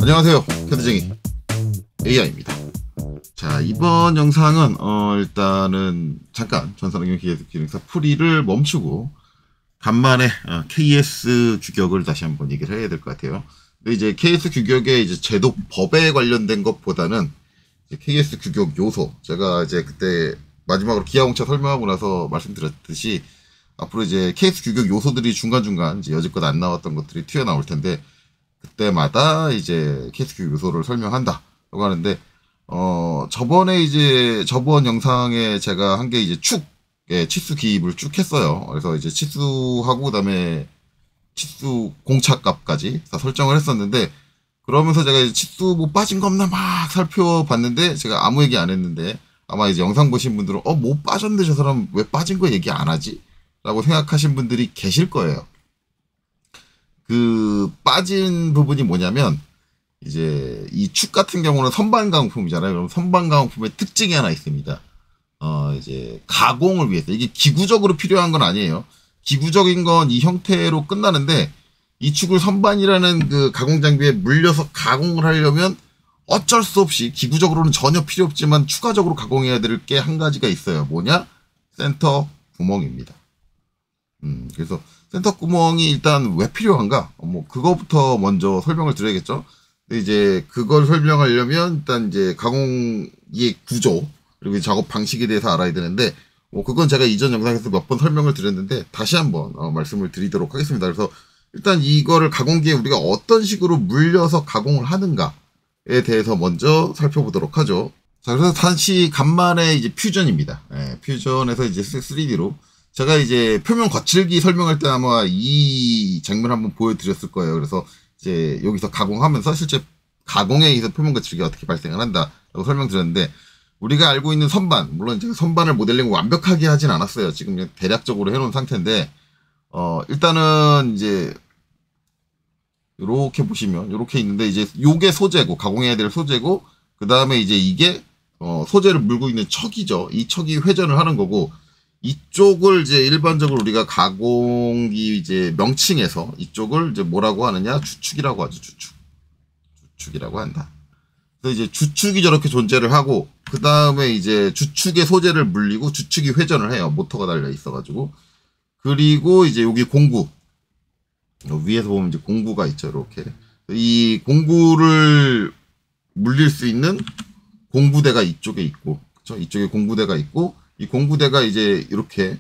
안녕하세요, 캐드쟁이 AI입니다. 자, 이번 영상은 일단은 잠깐 전산응용 기능사 풀이를 멈추고 간만에 KS 규격을 다시 한번 얘기를 해야 될 것 같아요. 근데 이제 KS 규격의 이제 제도법에 관련된 것보다는 이제 KS 규격 요소, 제가 이제 그때 마지막으로 기아공차 설명하고 나서 말씀드렸듯이 앞으로 이제 KS 규격 요소들이 중간중간 이제 여지껏 안 나왔던 것들이 튀어나올 텐데, 그때마다 이제 KS 규격 요소를 설명한다라고 하는데, 저번에 이제 저번 영상에 제가 한 게 이제 치수 기입을 쭉 했어요. 그래서 이제 치수하고 그다음에 치수 공차값까지 다 설정을 했었는데, 그러면서 제가 이제 치수 뭐 빠진 거 없나 막 살펴봤는데, 제가 아무 얘기 안 했는데 아마 이제 영상 보신 분들은 뭐 빠졌는데 저 사람 왜 빠진 거 얘기 안 하지? 라고 생각하신 분들이 계실 거예요. 그 빠진 부분이 뭐냐면, 이제 이 축 같은 경우는 선반 가공품이잖아요. 그럼 선반 가공품의 특징이 하나 있습니다. 이제 가공을 위해서, 이게 기구적으로 필요한 건 아니에요. 기구적인 건 이 형태로 끝나는데, 이 축을 선반이라는 그 가공 장비에 물려서 가공을 하려면 어쩔 수 없이 기구적으로는 전혀 필요 없지만 추가적으로 가공해야 될 게 한 가지가 있어요. 뭐냐? 센터 구멍입니다. 그래서 센터 구멍이 일단 왜 필요한가? 뭐 그거부터 먼저 설명을 드려야겠죠. 근데 이제 그걸 설명하려면 일단 이제 가공의 구조 그리고 작업 방식에 대해서 알아야 되는데, 그건 제가 이전 영상에서 몇 번 설명을 드렸는데 다시 한번 말씀을 드리도록 하겠습니다. 그래서 일단 이거를 가공기에 우리가 어떤 식으로 물려서 가공을 하는가에 대해서 먼저 살펴보도록 하죠. 자, 그래서 다시 간만에 이제 퓨전입니다. 퓨전에서 이제 3D로 제가 이제 표면 거칠기 설명할 때 아마 이 장면 한번 보여드렸을 거예요. 그래서 이제 여기서 가공하면서 실제 가공에 의해서 표면 거칠기가 어떻게 발생을 한다라고 설명드렸는데, 우리가 알고 있는 선반, 물론 제가 선반을 모델링을 완벽하게 하진 않았어요. 지금 대략적으로 해놓은 상태인데, 일단은 이제 요렇게 보시면 요렇게 있는데, 이제 요게 소재고, 가공해야 될 소재고, 그 다음에 이제 이게 소재를 물고 있는 척이죠. 이 척이 회전을 하는 거고, 이쪽을 이제 일반적으로 우리가 가공기 이제 명칭에서 이쪽을 이제 뭐라고 하느냐? 주축이라고 하죠. 주축이라고 한다. 그래서 이제 주축이 저렇게 존재를 하고, 그 다음에 이제 주축의 소재를 물리고 주축이 회전을 해요. 모터가 달려 있어가지고. 그리고 이제 여기 공구. 위에서 보면 이제 공구가 있죠. 이렇게. 이 공구를 물릴 수 있는 공구대가 이쪽에 있고, 그쵸? 이쪽에 공구대가 있고, 이 공구대가 이제 이렇게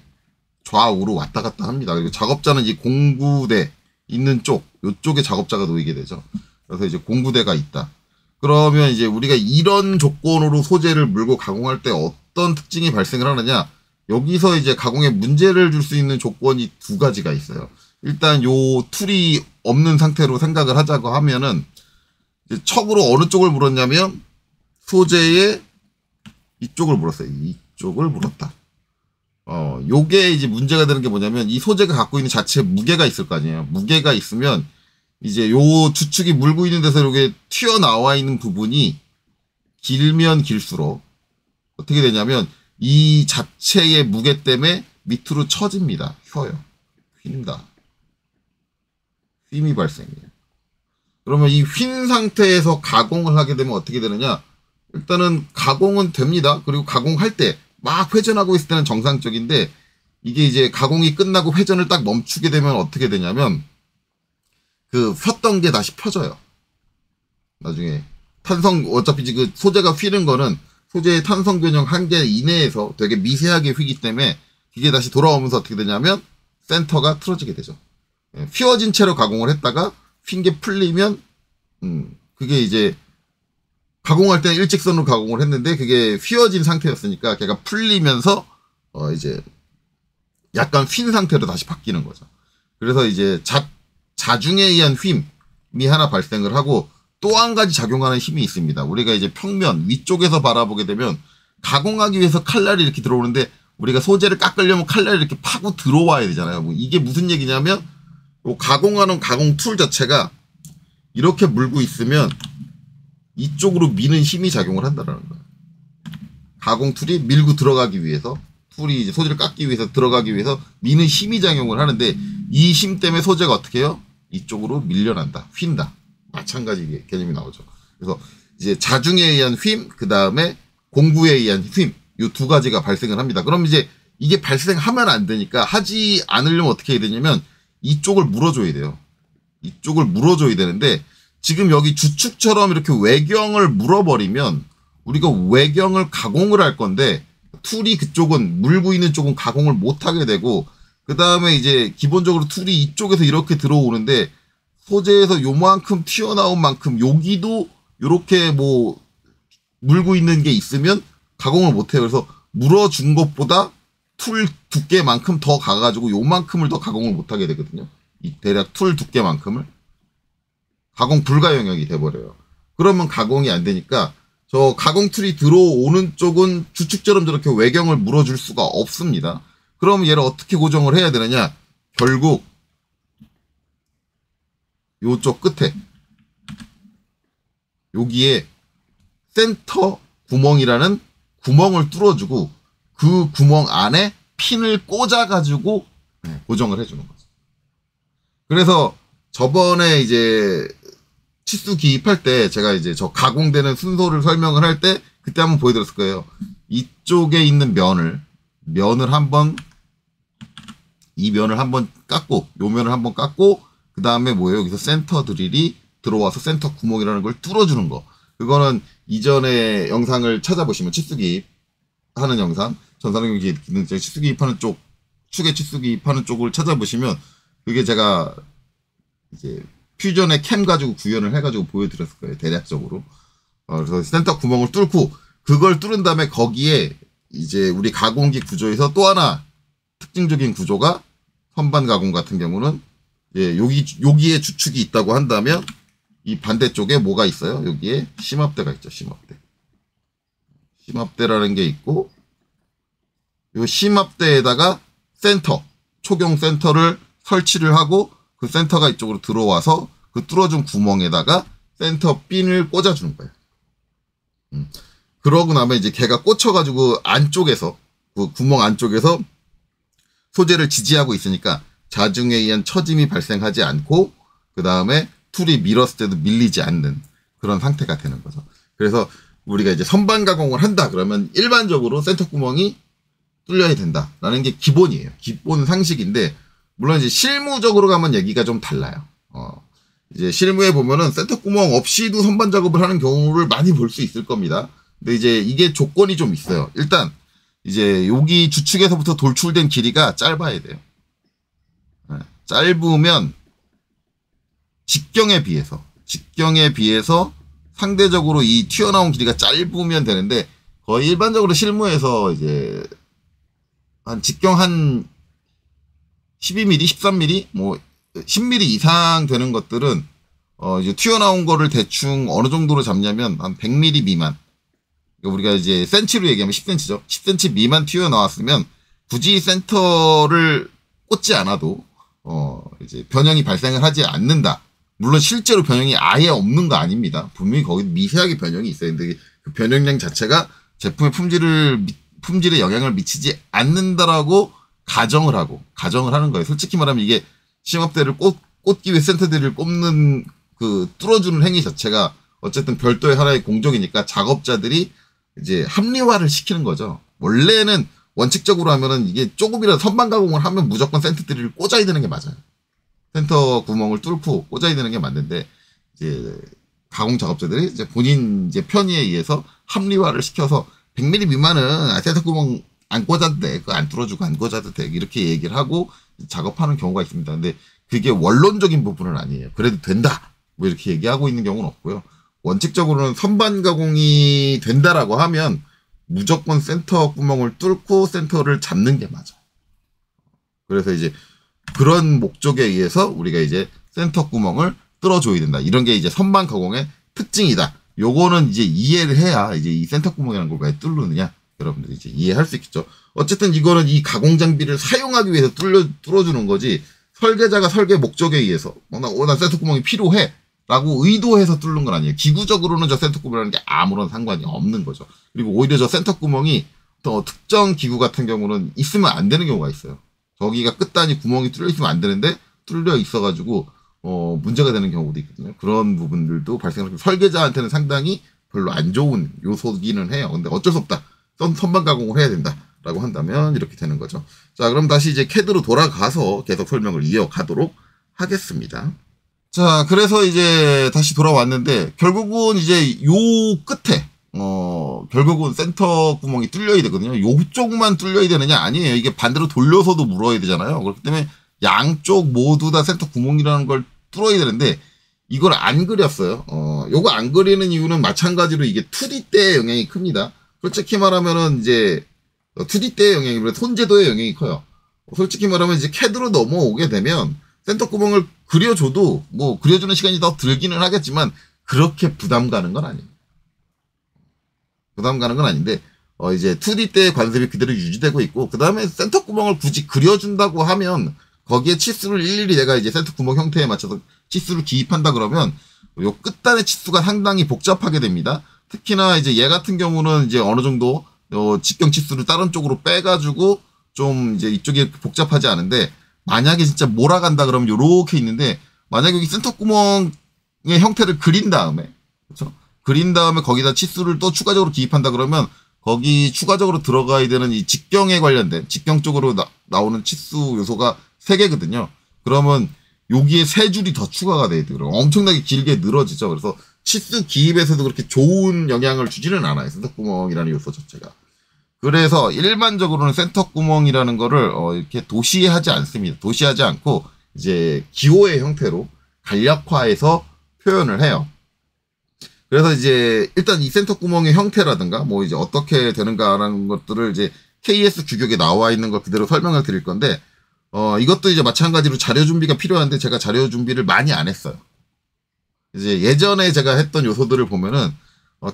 좌우로 왔다 갔다 합니다. 그리고 작업자는 이 공구대 있는 쪽, 요쪽에 작업자가 놓이게 되죠. 그래서 이제 공구대가 있다. 그러면 이제 우리가 이런 조건으로 소재를 물고 가공할 때 어떤 특징이 발생을 하느냐? 여기서 이제 가공에 문제를 줄 수 있는 조건이 두 가지가 있어요. 일단 요 툴이 없는 상태로 생각을 하자고 하면은, 이제 척으로 어느 쪽을 물었냐면 소재의 이쪽을 물었어요. 이쪽을 물었다. 요게 이제 문제가 되는 게 뭐냐면, 이 소재가 갖고 있는 자체 무게가 있을 거 아니에요. 무게가 있으면 이제 요 주축이 물고 있는 데서 이렇게 튀어나와 있는 부분이 길면 길수록 어떻게 되냐면, 이 자체의 무게 때문에 밑으로 처집니다. 휘어요. 휜다. 휨이 발생해요. 그러면 이 휜 상태에서 가공을 하게 되면 어떻게 되느냐? 일단은 가공은 됩니다. 그리고 가공할 때 막 회전하고 있을 때는 정상적인데, 이게 이제 가공이 끝나고 회전을 딱 멈추게 되면 어떻게 되냐면, 그 폈던 게 다시 펴져요. 나중에 어차피 그 소재가 휘는 거는 소재의 탄성 변형 한계 이내에서 되게 미세하게 휘기 때문에 이게 다시 돌아오면서 어떻게 되냐면 센터가 틀어지게 되죠. 휘어진 채로 가공을 했다가 휜 게 풀리면 그게 이제 가공할 때는 일직선으로 가공을 했는데, 그게 휘어진 상태였으니까 걔가 풀리면서 이제 약간 휜 상태로 다시 바뀌는 거죠. 그래서 이제 자중에 의한 휨이 하나 발생을 하고, 또 한 가지 작용하는 힘이 있습니다. 우리가 이제 평면 위쪽에서 바라보게 되면 가공하기 위해서 칼날이 이렇게 들어오는데, 우리가 소재를 깎으려면 칼날이 이렇게 파고 들어와야 되잖아요. 뭐 이게 무슨 얘기냐면, 가공하는 가공 툴 자체가 이렇게 물고 있으면 이쪽으로 미는 힘이 작용을 한다는 거예요. 가공 툴이 밀고 들어가기 위해서, 툴이 이제 소재를 깎기 위해서 들어가기 위해서 미는 힘이 작용을 하는데, 이 힘 때문에 소재가 어떻게 해요? 이쪽으로 밀려난다. 휜다. 마찬가지 개념이 나오죠. 그래서 이제 자중에 의한 휨, 그 다음에 공부에 의한 휨, 이 두 가지가 발생을 합니다. 그럼 이제 이게 발생하면 안 되니까 하지 않으려면 어떻게 해야 되냐면 이쪽을 물어줘야 돼요. 이쪽을 물어줘야 되는데 지금 여기 주축처럼 이렇게 외경을 물어버리면 우리가 외경을 가공을 할 건데 툴이 그쪽은 물고 있는 쪽은 가공을 못하게 되고 그 다음에 이제 기본적으로 툴이 이쪽에서 이렇게 들어오는데 소재에서 요만큼 튀어나온 만큼 여기도 이렇게 뭐 물고 있는 게 있으면 가공을 못해요. 그래서 물어준 것보다 툴 두께만큼 더 가가지고 요만큼을 더 가공을 못하게 되거든요. 이 대략 툴 두께만큼을 가공 불가 영역이 돼버려요. 그러면 가공이 안 되니까 저 가공 툴이 들어오는 쪽은 주축처럼 저렇게 외경을 물어줄 수가 없습니다. 그럼 얘를 어떻게 고정을 해야 되느냐? 결국 요쪽 끝에 여기에 센터 구멍이라는 구멍을 뚫어주고 그 구멍 안에 핀을 꽂아가지고 고정을 해주는 거죠. 그래서 저번에 이제 치수 기입할 때 제가 이제 저 가공되는 순서를 설명을 할 때 그때 한번 보여드렸을 거예요. 이쪽에 있는 면을 한번 이 면을 한번 깎고 요 면을 한번 깎고 그 다음에 뭐예요? 여기서 센터 드릴이 들어와서 센터 구멍이라는 걸 뚫어주는 거. 그거는 이전에 영상을 찾아보시면 치수 기입하는 영상, 전산능 기능적 치수 기입하는 쪽, 축에 치수 기입하는 쪽을 찾아보시면 그게 제가 이제 퓨전의 캠 가지고 구현을 해가지고 보여드렸을 거예요. 대략적으로. 그래서 센터 구멍을 뚫고 그걸 뚫은 다음에 거기에 이제 우리 가공기 구조에서 또 하나 특징적인 구조가 선반 가공 같은 경우는 여기에 주축이 있다고 한다면 이 반대쪽에 뭐가 있어요? 여기에 심압대가 있죠. 심압대라는 게 있고 이 심압대에다가 센터, 초경 센터를 설치를 하고 그 센터가 이쪽으로 들어와서 그 뚫어준 구멍에다가 센터 핀을 꽂아주는 거예요. 그러고 나면 이제 걔가 꽂혀가지고 안쪽에서 그 구멍 안쪽에서 소재를 지지하고 있으니까 자중에 의한 처짐이 발생하지 않고 그 다음에 툴이 밀었을 때도 밀리지 않는 그런 상태가 되는 거죠. 그래서 우리가 이제 선반 가공을 한다 그러면 일반적으로 센터 구멍이 뚫려야 된다라는 게 기본이에요. 기본 상식인데 물론 이제 실무적으로 가면 얘기가 좀 달라요. 이제 실무에 보면은 센터 구멍 없이도 선반 작업을 하는 경우를 많이 볼 수 있을 겁니다. 근데 이제 이게 조건이 좀 있어요. 일단 이제 여기 주축에서부터 돌출된 길이가 짧아야 돼요. 짧으면 직경에 비해서 상대적으로 이 튀어나온 길이가 짧으면 되는데 거의 일반적으로 실무에서 이제 한 직경 한 12mm, 13mm, 뭐 10mm 이상 되는 것들은 이제 튀어나온 거를 대충 어느 정도로 잡냐면 한 100mm 미만. 그러니까 우리가 이제 센치로 얘기하면 10cm죠. 10cm 미만 튀어나왔으면 굳이 센터를 꽂지 않아도 이제 변형이 발생을 하지 않는다. 물론 실제로 변형이 아예 없는 거 아닙니다. 분명히 거기 미세하게 변형이 있어요. 근데 그 변형량 자체가 제품의 품질에 영향을 미치지 않는다라고 가정을 하는 거예요. 솔직히 말하면 이게 심압대를 꽂기 위해 센터들을 꼽는 그 뚫어주는 행위 자체가 어쨌든 별도의 하나의 공정이니까 작업자들이 이제 합리화를 시키는 거죠. 원래는 원칙적으로 하면은 이게 조금이라도 선반 가공을 하면 무조건 센터들을 꽂아야 되는 게 맞아요. 센터 구멍을 뚫고 꽂아야 되는 게 맞는데 이제 가공 작업자들이 이제 본인 이제 편의에 의해서 합리화를 시켜서 100mm 미만은 센터 구멍 안 꽂아도 돼. 그거 안 뚫어주고 안 꽂아도 돼. 이렇게 얘기를 하고 작업하는 경우가 있습니다. 근데 그게 원론적인 부분은 아니에요. 그래도 된다. 뭐 이렇게 얘기하고 있는 경우는 없고요. 원칙적으로는 선반 가공이 된다라고 하면 무조건 센터 구멍을 뚫고 센터를 잡는 게 맞아. 그래서 이제 그런 목적에 의해서 우리가 이제 센터 구멍을 뚫어줘야 된다. 이런 게 이제 선반 가공의 특징이다. 요거는 이제 이해를 해야 이제 이 센터 구멍이라는 걸 왜 뚫느냐. 여러분들이 이제 이해할 수 있겠죠. 어쨌든 이거는 이 가공 장비를 사용하기 위해서 뚫어주는 거지. 설계자가 설계 목적에 의해서 나 센터 구멍이 필요해 라고 의도해서 뚫는 건 아니에요. 기구적으로는 저 센터 구멍이라는 게 아무런 상관이 없는 거죠. 그리고 오히려 저 센터 구멍이 또 특정 기구 같은 경우는 있으면 안 되는 경우가 있어요. 저기가 끝단이 구멍이 뚫려 있으면 안 되는데 뚫려 있어가지고 문제가 되는 경우도 있거든요. 그런 부분들도 발생하고 설계자한테는 상당히 별로 안 좋은 요소기는 해요. 근데 어쩔 수 없다. 선반 가공을 해야 된다라고 한다면 이렇게 되는 거죠. 자, 그럼 다시 이제 CAD로 돌아가서 계속 설명을 이어가도록 하겠습니다. 자, 그래서 이제 다시 돌아왔는데 결국은 이제 요 끝에 결국은 센터 구멍이 뚫려야 되거든요. 요쪽만 뚫려야 되느냐? 아니에요. 이게 반대로 돌려서도 물어야 되잖아요. 그렇기 때문에 양쪽 모두 다 센터 구멍이라는 걸 뚫어야 되는데 이걸 안 그렸어요. 요거 안 그리는 이유는 마찬가지로 이게 2D 때의 영향이 큽니다. 솔직히 말하면은 이제 2D 때의 영향이 손재도의 영향이 커요. 솔직히 말하면 이제 CAD로 넘어오게 되면 센터 구멍을 그려줘도 뭐 그려주는 시간이 더 들기는 하겠지만 그렇게 부담 가는 건 아닙니다. 부담 가는 건 아닌데 이제 2D 때의 관습이 그대로 유지되고 있고 그 다음에 센터 구멍을 굳이 그려준다고 하면 거기에 치수를 일일이 내가 이제 센터 구멍 형태에 맞춰서 치수를 기입한다 그러면 요 끝단의 치수가 상당히 복잡하게 됩니다. 특히나 이제 얘 같은 경우는 이제 어느 정도 직경 치수를 다른 쪽으로 빼가지고 좀 이제 이쪽이 복잡하지 않은데 만약에 진짜 몰아간다 그러면 요렇게 있는데 만약에 여기 센터 구멍의 형태를 그린 다음에 그렇죠? 그린 다음에 거기다 치수를 또 추가적으로 기입한다 그러면 거기 추가적으로 들어가야 되는 이 직경에 관련된 직경 쪽으로 나오는 치수 요소가 3개거든요. 그러면 여기에 3줄이 더 추가가 돼야 돼요. 엄청나게 길게 늘어지죠. 그래서 치수 기입에서도 그렇게 좋은 영향을 주지는 않아요. 센터 구멍이라는 요소 자체가. 그래서 일반적으로는 센터 구멍이라는 거를 이렇게 도시하지 않습니다. 도시하지 않고 이제 기호의 형태로 간략화해서 표현을 해요. 그래서 이제 일단 이 센터 구멍의 형태라든가 뭐 이제 어떻게 되는가라는 것들을 이제 KS 규격에 나와 있는 걸 그대로 설명을 드릴 건데 이것도 이제 마찬가지로 자료 준비가 필요한데 제가 자료 준비를 많이 안 했어요. 이제 예전에 제가 했던 요소들을 보면은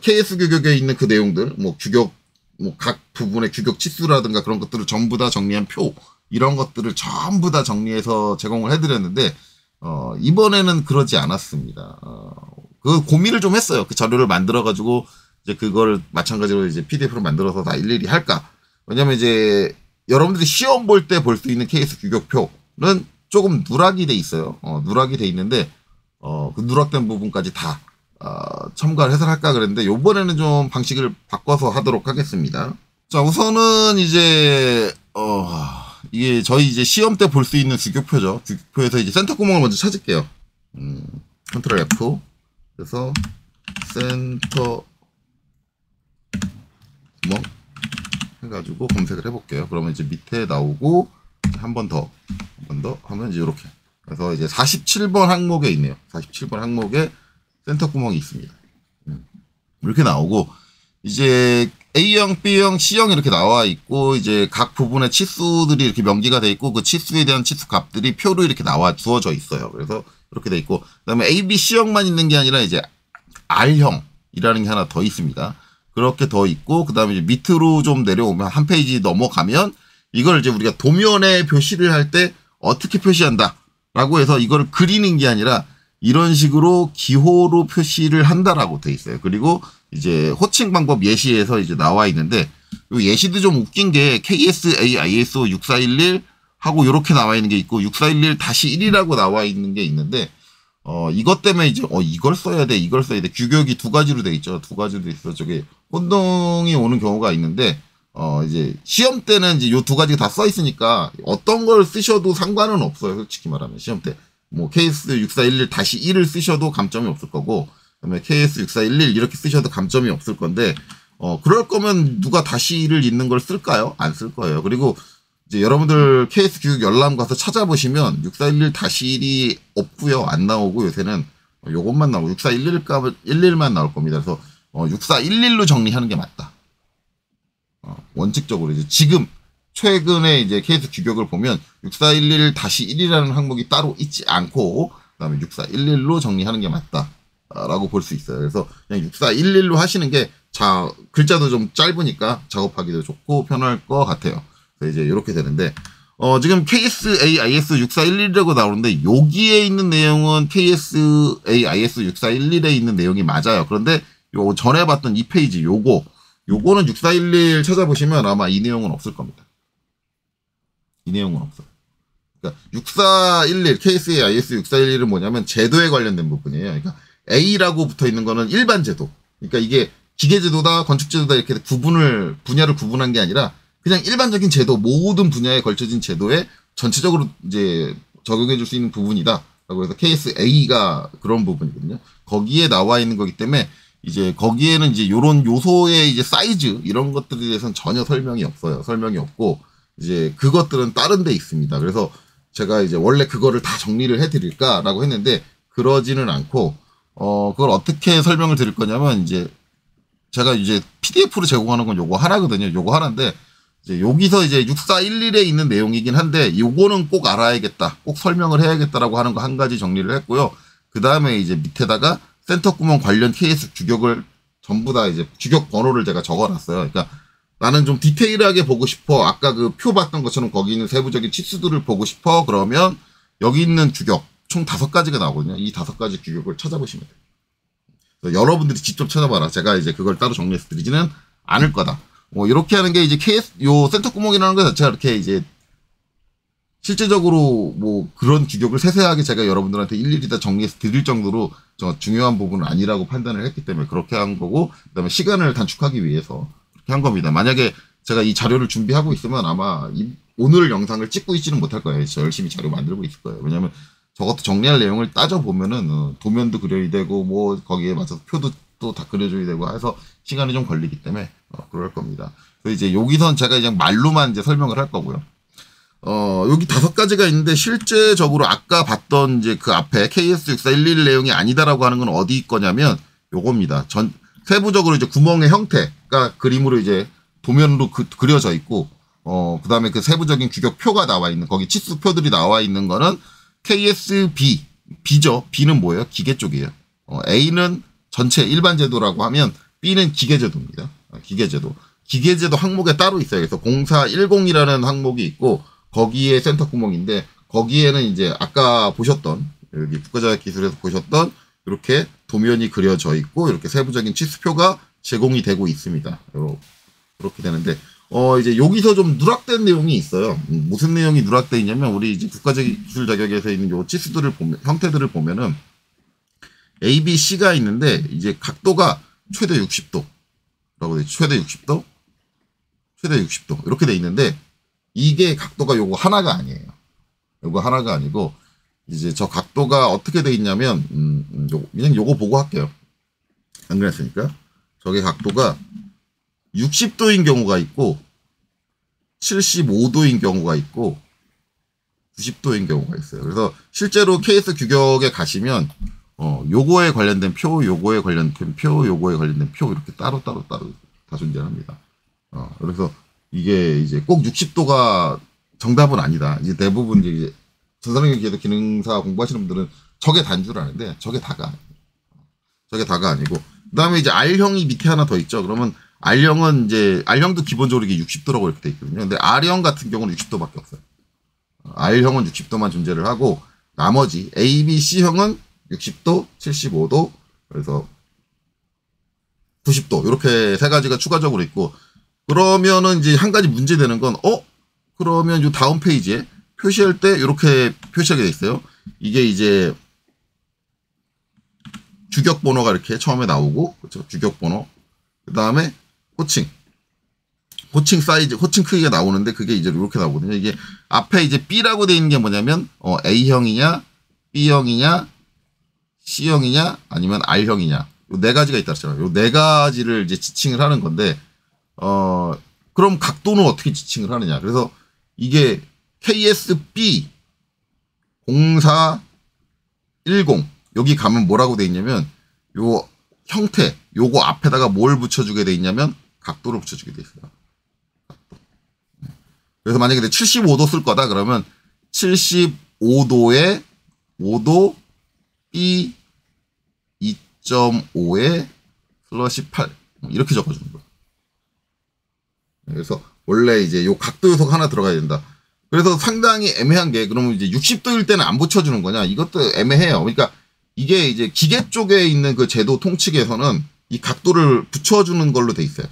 KS 규격에 있는 그 내용들 뭐 규격 뭐 각 부분의 규격 치수라든가 그런 것들을 전부 다 정리한 표 이런 것들을 전부 다 정리해서 제공을 해드렸는데 이번에는 그러지 않았습니다. 그 고민을 좀 했어요. 그 자료를 만들어 가지고 이제 그걸 마찬가지로 이제 PDF로 만들어서 다 일일이 할까? 왜냐면 이제 여러분들이 시험 볼 때 볼 수 있는 KS 규격표는 조금 누락이 돼 있어요. 누락이 돼 있는데 그 누락된 부분까지 다 첨가를 해서 할까 그랬는데 요번에는 좀 방식을 바꿔서 하도록 하겠습니다. 자, 우선은 이제 이게 저희 이제 시험 때 볼 수 있는 규격표죠. 규격표에서 이제 센터 구멍을 먼저 찾을게요. 컨트롤 F. 그래서 센터 구멍 해가지고 검색을 해볼게요. 그러면 이제 밑에 나오고 한 번 더 하면 이제 이렇게. 그래서 이제 47번 항목에 있네요. 47번 항목에 센터 구멍이 있습니다. 이렇게 나오고 이제 A형, B형, C형 이렇게 나와 있고 이제 각 부분의 치수들이 이렇게 명기가 돼 있고 그 치수에 대한 치수 값들이 표로 이렇게 나와 주어져 있어요. 그래서 이렇게 돼 있고 그다음에 A, B, C형만 있는 게 아니라 이제 R형이라는 게 하나 더 있습니다. 그렇게 더 있고 그다음에 이제 밑으로 좀 내려오면 한 페이지 넘어가면 이걸 이제 우리가 도면에 표시를 할 때 어떻게 표시한다라고 해서 이걸 그리는 게 아니라 이런 식으로 기호로 표시를 한다라고 돼 있어요. 그리고 이제 호칭 방법 예시에서 이제 나와 있는데 이 예시도 좀 웃긴 게 KSA ISO 6411 하고 이렇게 나와 있는 게 있고 6411-1이라고 나와 있는 게 있는데 이것 때문에 이제 이걸 써야 돼 이걸 써야 돼 규격이 두 가지로 돼 있죠. 두 가지로 돼 있어. 저게 혼동이 오는 경우가 있는데 이제 시험 때는 이제 요 두 가지가 다 써 있으니까 어떤 걸 쓰셔도 상관은 없어요. 솔직히 말하면 시험 때 뭐 KS6411-1을 쓰셔도 감점이 없을 거고 그다음에 KS6411 이렇게 쓰셔도 감점이 없을 건데 그럴 거면 누가 -1을 있는 걸 쓸까요? 안 쓸 거예요. 그리고 이제 여러분들 KS 교육 열람 가서 찾아보시면 6411-1이 없고요. 안 나오고 요새는 요것만 나오고 6411만 나올 겁니다. 그래서 6411로 정리하는 게 맞다. 원칙적으로 이제 지금 최근에 이제 KS 규격을 보면 6411-1이라는 항목이 따로 있지 않고 그다음에 6411로 정리하는 게 맞다라고 볼 수 있어요. 그래서 그냥 6411로 하시는 게 글자도 좀 짧으니까 작업하기도 좋고 편할 것 같아요. 그래서 이제 이렇게 되는데 지금 KSA IS 6411이라고 나오는데 여기에 있는 내용은 KSA IS 6411에 있는 내용이 맞아요. 그런데 요 전에 봤던 이 페이지 요거는 6411 찾아보시면 아마 이 내용은 없을 겁니다. 이 내용은 없어요. 그러니까 6411, KSA IS 6411은 뭐냐면 제도에 관련된 부분이에요. 그러니까 A라고 붙어 있는 거는 일반 제도. 그러니까 이게 기계제도다, 건축제도다 이렇게 분야를 구분한 게 아니라 그냥 일반적인 제도, 모든 분야에 걸쳐진 제도에 전체적으로 이제 적용해 줄 수 있는 부분이다. 라고 해서 KSA가 그런 부분이거든요. 거기에 나와 있는 거기 때문에 이제 거기에는 이제 요런 요소의 이제 사이즈 이런 것들에 대해서는 전혀 설명이 없어요. 설명이 없고 이제 그것들은 다른 데 있습니다. 그래서 제가 이제 원래 그거를 다 정리를 해 드릴까라고 했는데 그러지는 않고 그걸 어떻게 설명을 드릴 거냐면 이제 제가 이제 PDF로 제공하는 건 요거 하나거든요. 요거 하나인데 이제 여기서 이제 6411에 있는 내용이긴 한데 요거는 꼭 알아야겠다. 꼭 설명을 해야겠다라고 하는 거 한 가지 정리를 했고요. 그 다음에 이제 밑에다가 센터 구멍 관련 KS 규격을 전부 다 이제 규격 번호를 제가 적어놨어요. 그러니까 나는 좀 디테일하게 보고 싶어. 아까 그 표 봤던 것처럼 거기 있는 세부적인 치수들을 보고 싶어. 그러면 여기 있는 규격 총 5가지가 나오거든요. 이 5가지 규격을 찾아보시면 돼요. 여러분들이 직접 찾아봐라. 제가 이제 그걸 따로 정리해서 드리지는 않을 거다. 뭐 이렇게 하는 게 이제 요 센터 구멍이라는 것 자체가 이렇게 이제 실제적으로 뭐 그런 규격을 세세하게 제가 여러분들한테 일일이 다 정리해서 드릴 정도로 중요한 부분은 아니라고 판단을 했기 때문에 그렇게 한 거고, 그다음에 시간을 단축하기 위해서 그렇게 한 겁니다. 만약에 제가 이 자료를 준비하고 있으면 아마 오늘 영상을 찍고 있지는 못할 거예요. 저 열심히 자료 만들고 있을 거예요. 왜냐하면 저것도 정리할 내용을 따져보면은 도면도 그려야 되고 뭐 거기에 맞춰서 표도 또 다 그려줘야 되고 해서 시간이 좀 걸리기 때문에 그럴 겁니다. 그래서 이제 여기선 제가 그냥 말로만 이제 설명을 할 거고요. 여기 5가지가 있는데 실제적으로 아까 봤던 이제 그 앞에 KS6411 내용이 아니다라고 하는 건 어디 거냐면 요겁니다. 세부적으로 이제 구멍의 형태가 그림으로 이제 도면으로 그려져 있고, 그 다음에 그 세부적인 규격표가 나와 있는, 거기 치수표들이 나와 있는 거는 KSB, B죠. B는 뭐예요? 기계 쪽이에요. A는 전체 일반 제도라고 하면 B는 기계제도입니다. 기계제도. 기계제도 항목에 따로 있어요. 그래서 0410이라는 항목이 있고, 거기에 센터 구멍인데, 거기에는 이제 아까 보셨던, 여기 국가자격기술에서 보셨던, 이렇게 도면이 그려져 있고, 이렇게 세부적인 치수표가 제공이 되고 있습니다. 이렇게 되는데, 이제 여기서 좀 누락된 내용이 있어요. 무슨 내용이 누락되어 있냐면, 우리 이제 국가기술 자격에서 있는 요 치수들을 보면, 형태들을 보면은, A, B, C가 있는데, 이제 각도가 최대 60도. 라고 돼 있죠. 최대 60도? 최대 60도. 이렇게 돼 있는데, 이게 각도가 요거 하나가 아니에요. 요거 하나가 아니고, 이제 저 각도가 어떻게 돼 있냐면, 그냥 요거 보고 할게요. 안 그랬으니까. 저게 각도가 60도인 경우가 있고, 75도인 경우가 있고, 90도인 경우가 있어요. 그래서 실제로 KS 규격에 가시면, 요거에 관련된 표, 요거에 관련된 표, 요거에 관련된 표, 이렇게 따로따로 다 존재합니다. 그래서 이게 이제 꼭 60도가 정답은 아니다. 이제 대부분 이제 전산응용 기능사 공부하시는 분들은 저게 다인 줄 아는데, 저게 다가 아니에요. 저게 다가 아니고, 그 다음에 이제 R형이 밑에 하나 더 있죠. 그러면 R형은 이제, R형도 기본적으로 이게 60도라고 이렇게 돼 있거든요. 근데 R형 같은 경우는 60도밖에 없어요. R형은 60도만 존재를 하고, 나머지 A, B, C형은 60도, 75도, 그래서 90도, 이렇게 3가지가 추가적으로 있고, 그러면은 이제 한 가지 문제 되는 건, 그러면 요 다음 페이지에 표시할 때 이렇게 표시하게 돼 있어요. 이게 이제 규격 번호가 이렇게 처음에 나오고, 그렇죠? 규격 번호. 그 다음에 호칭 사이즈, 호칭 크기가 나오는데 그게 이제 이렇게 나오거든요. 이게 앞에 이제 B라고 돼 있는 게 뭐냐면, A형이냐, B형이냐, C형이냐, 아니면 R형이냐. 요 4가지가 있다 했잖아요. 요 4가지를 이제 지칭을 하는 건데, 그럼 각도는 어떻게 지칭을 하느냐. 그래서 이게 KSB 0410 여기 가면 뭐라고 돼 있냐면, 요 형태, 요거 앞에다가 뭘 붙여주게 돼 있냐면 각도를 붙여주게 돼 있어요. 각도. 그래서 만약에 75도 쓸 거다 그러면 75도에 5도 B 2.5에 슬러시 8 이렇게 적어주는 거예요. 그래서 원래 이제 요 각도 요소가 하나 들어가야 된다. 그래서 상당히 애매한 게, 그러면 이제 60도일 때는 안 붙여주는 거냐? 이것도 애매해요. 그러니까 이게 이제 기계 쪽에 있는 그 제도 통칙에서는 이 각도를 붙여주는 걸로 돼 있어요.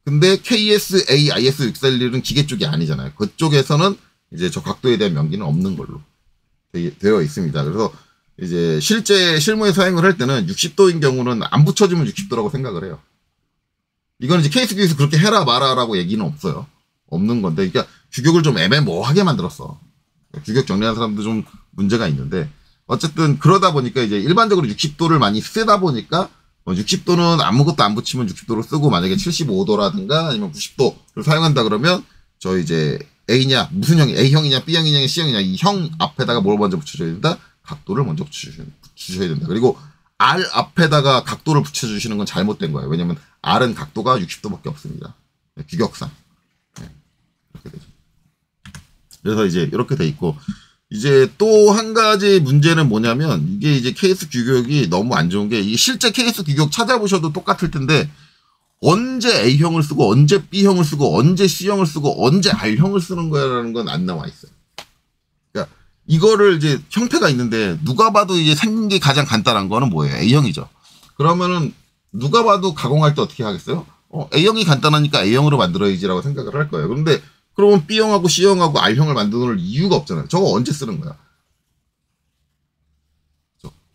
근데 KSA, IS641은 기계 쪽이 아니잖아요. 그쪽에서는 이제 저 각도에 대한 명기는 없는 걸로 되어 있습니다. 그래서 이제 실제 실무에 사용을 할 때는 60도인 경우는 안 붙여주면 60도라고 생각을 해요. 이건 이제 케이스 규격에서 그렇게 해라 마라라고 얘기는 없어요. 없는 건데, 그러니까 규격을 좀 애매모호하게 만들었어. 규격 정리하는 사람도 좀 문제가 있는데, 어쨌든 그러다 보니까 이제 일반적으로 60도를 많이 쓰다 보니까 60도는 아무것도 안 붙이면 60도로 쓰고, 만약에 75도라든가 아니면 90도를 사용한다 그러면 저 이제 A냐 무슨 형이 A형이냐 B형이냐 C형이냐 이 형 앞에다가 뭘 먼저 붙여줘야 된다? 각도를 먼저 붙여줘야 된다. 그리고 R 앞에다가 각도를 붙여주시는 건 잘못된 거예요. 왜냐면 R은 각도가 60도밖에 없습니다. 규격상. 네, 이렇게 되죠. 그래서 이제 이렇게 돼 있고, 이제 또 한 가지 문제는 뭐냐면, 이게 이제 케이스 규격이 너무 안 좋은 게, 이게 실제 케이스 규격 찾아보셔도 똑같을 텐데, 언제 A형을 쓰고, 언제 B형을 쓰고, 언제 C형을 쓰고, 언제 R형을 쓰는 거야라는 건 안 나와 있어요. 그러니까 이거를 이제 형태가 있는데, 누가 봐도 이제 생긴 게 가장 간단한 거는 뭐예요? A형이죠. 그러면은 누가 봐도 가공할 때 어떻게 하겠어요? A형이 간단하니까 A형으로 만들어야지라고 생각을 할 거예요. 그런데 그러면 B형하고 C형하고 R형을 만들어 놓을 이유가 없잖아요. 저거 언제 쓰는 거야?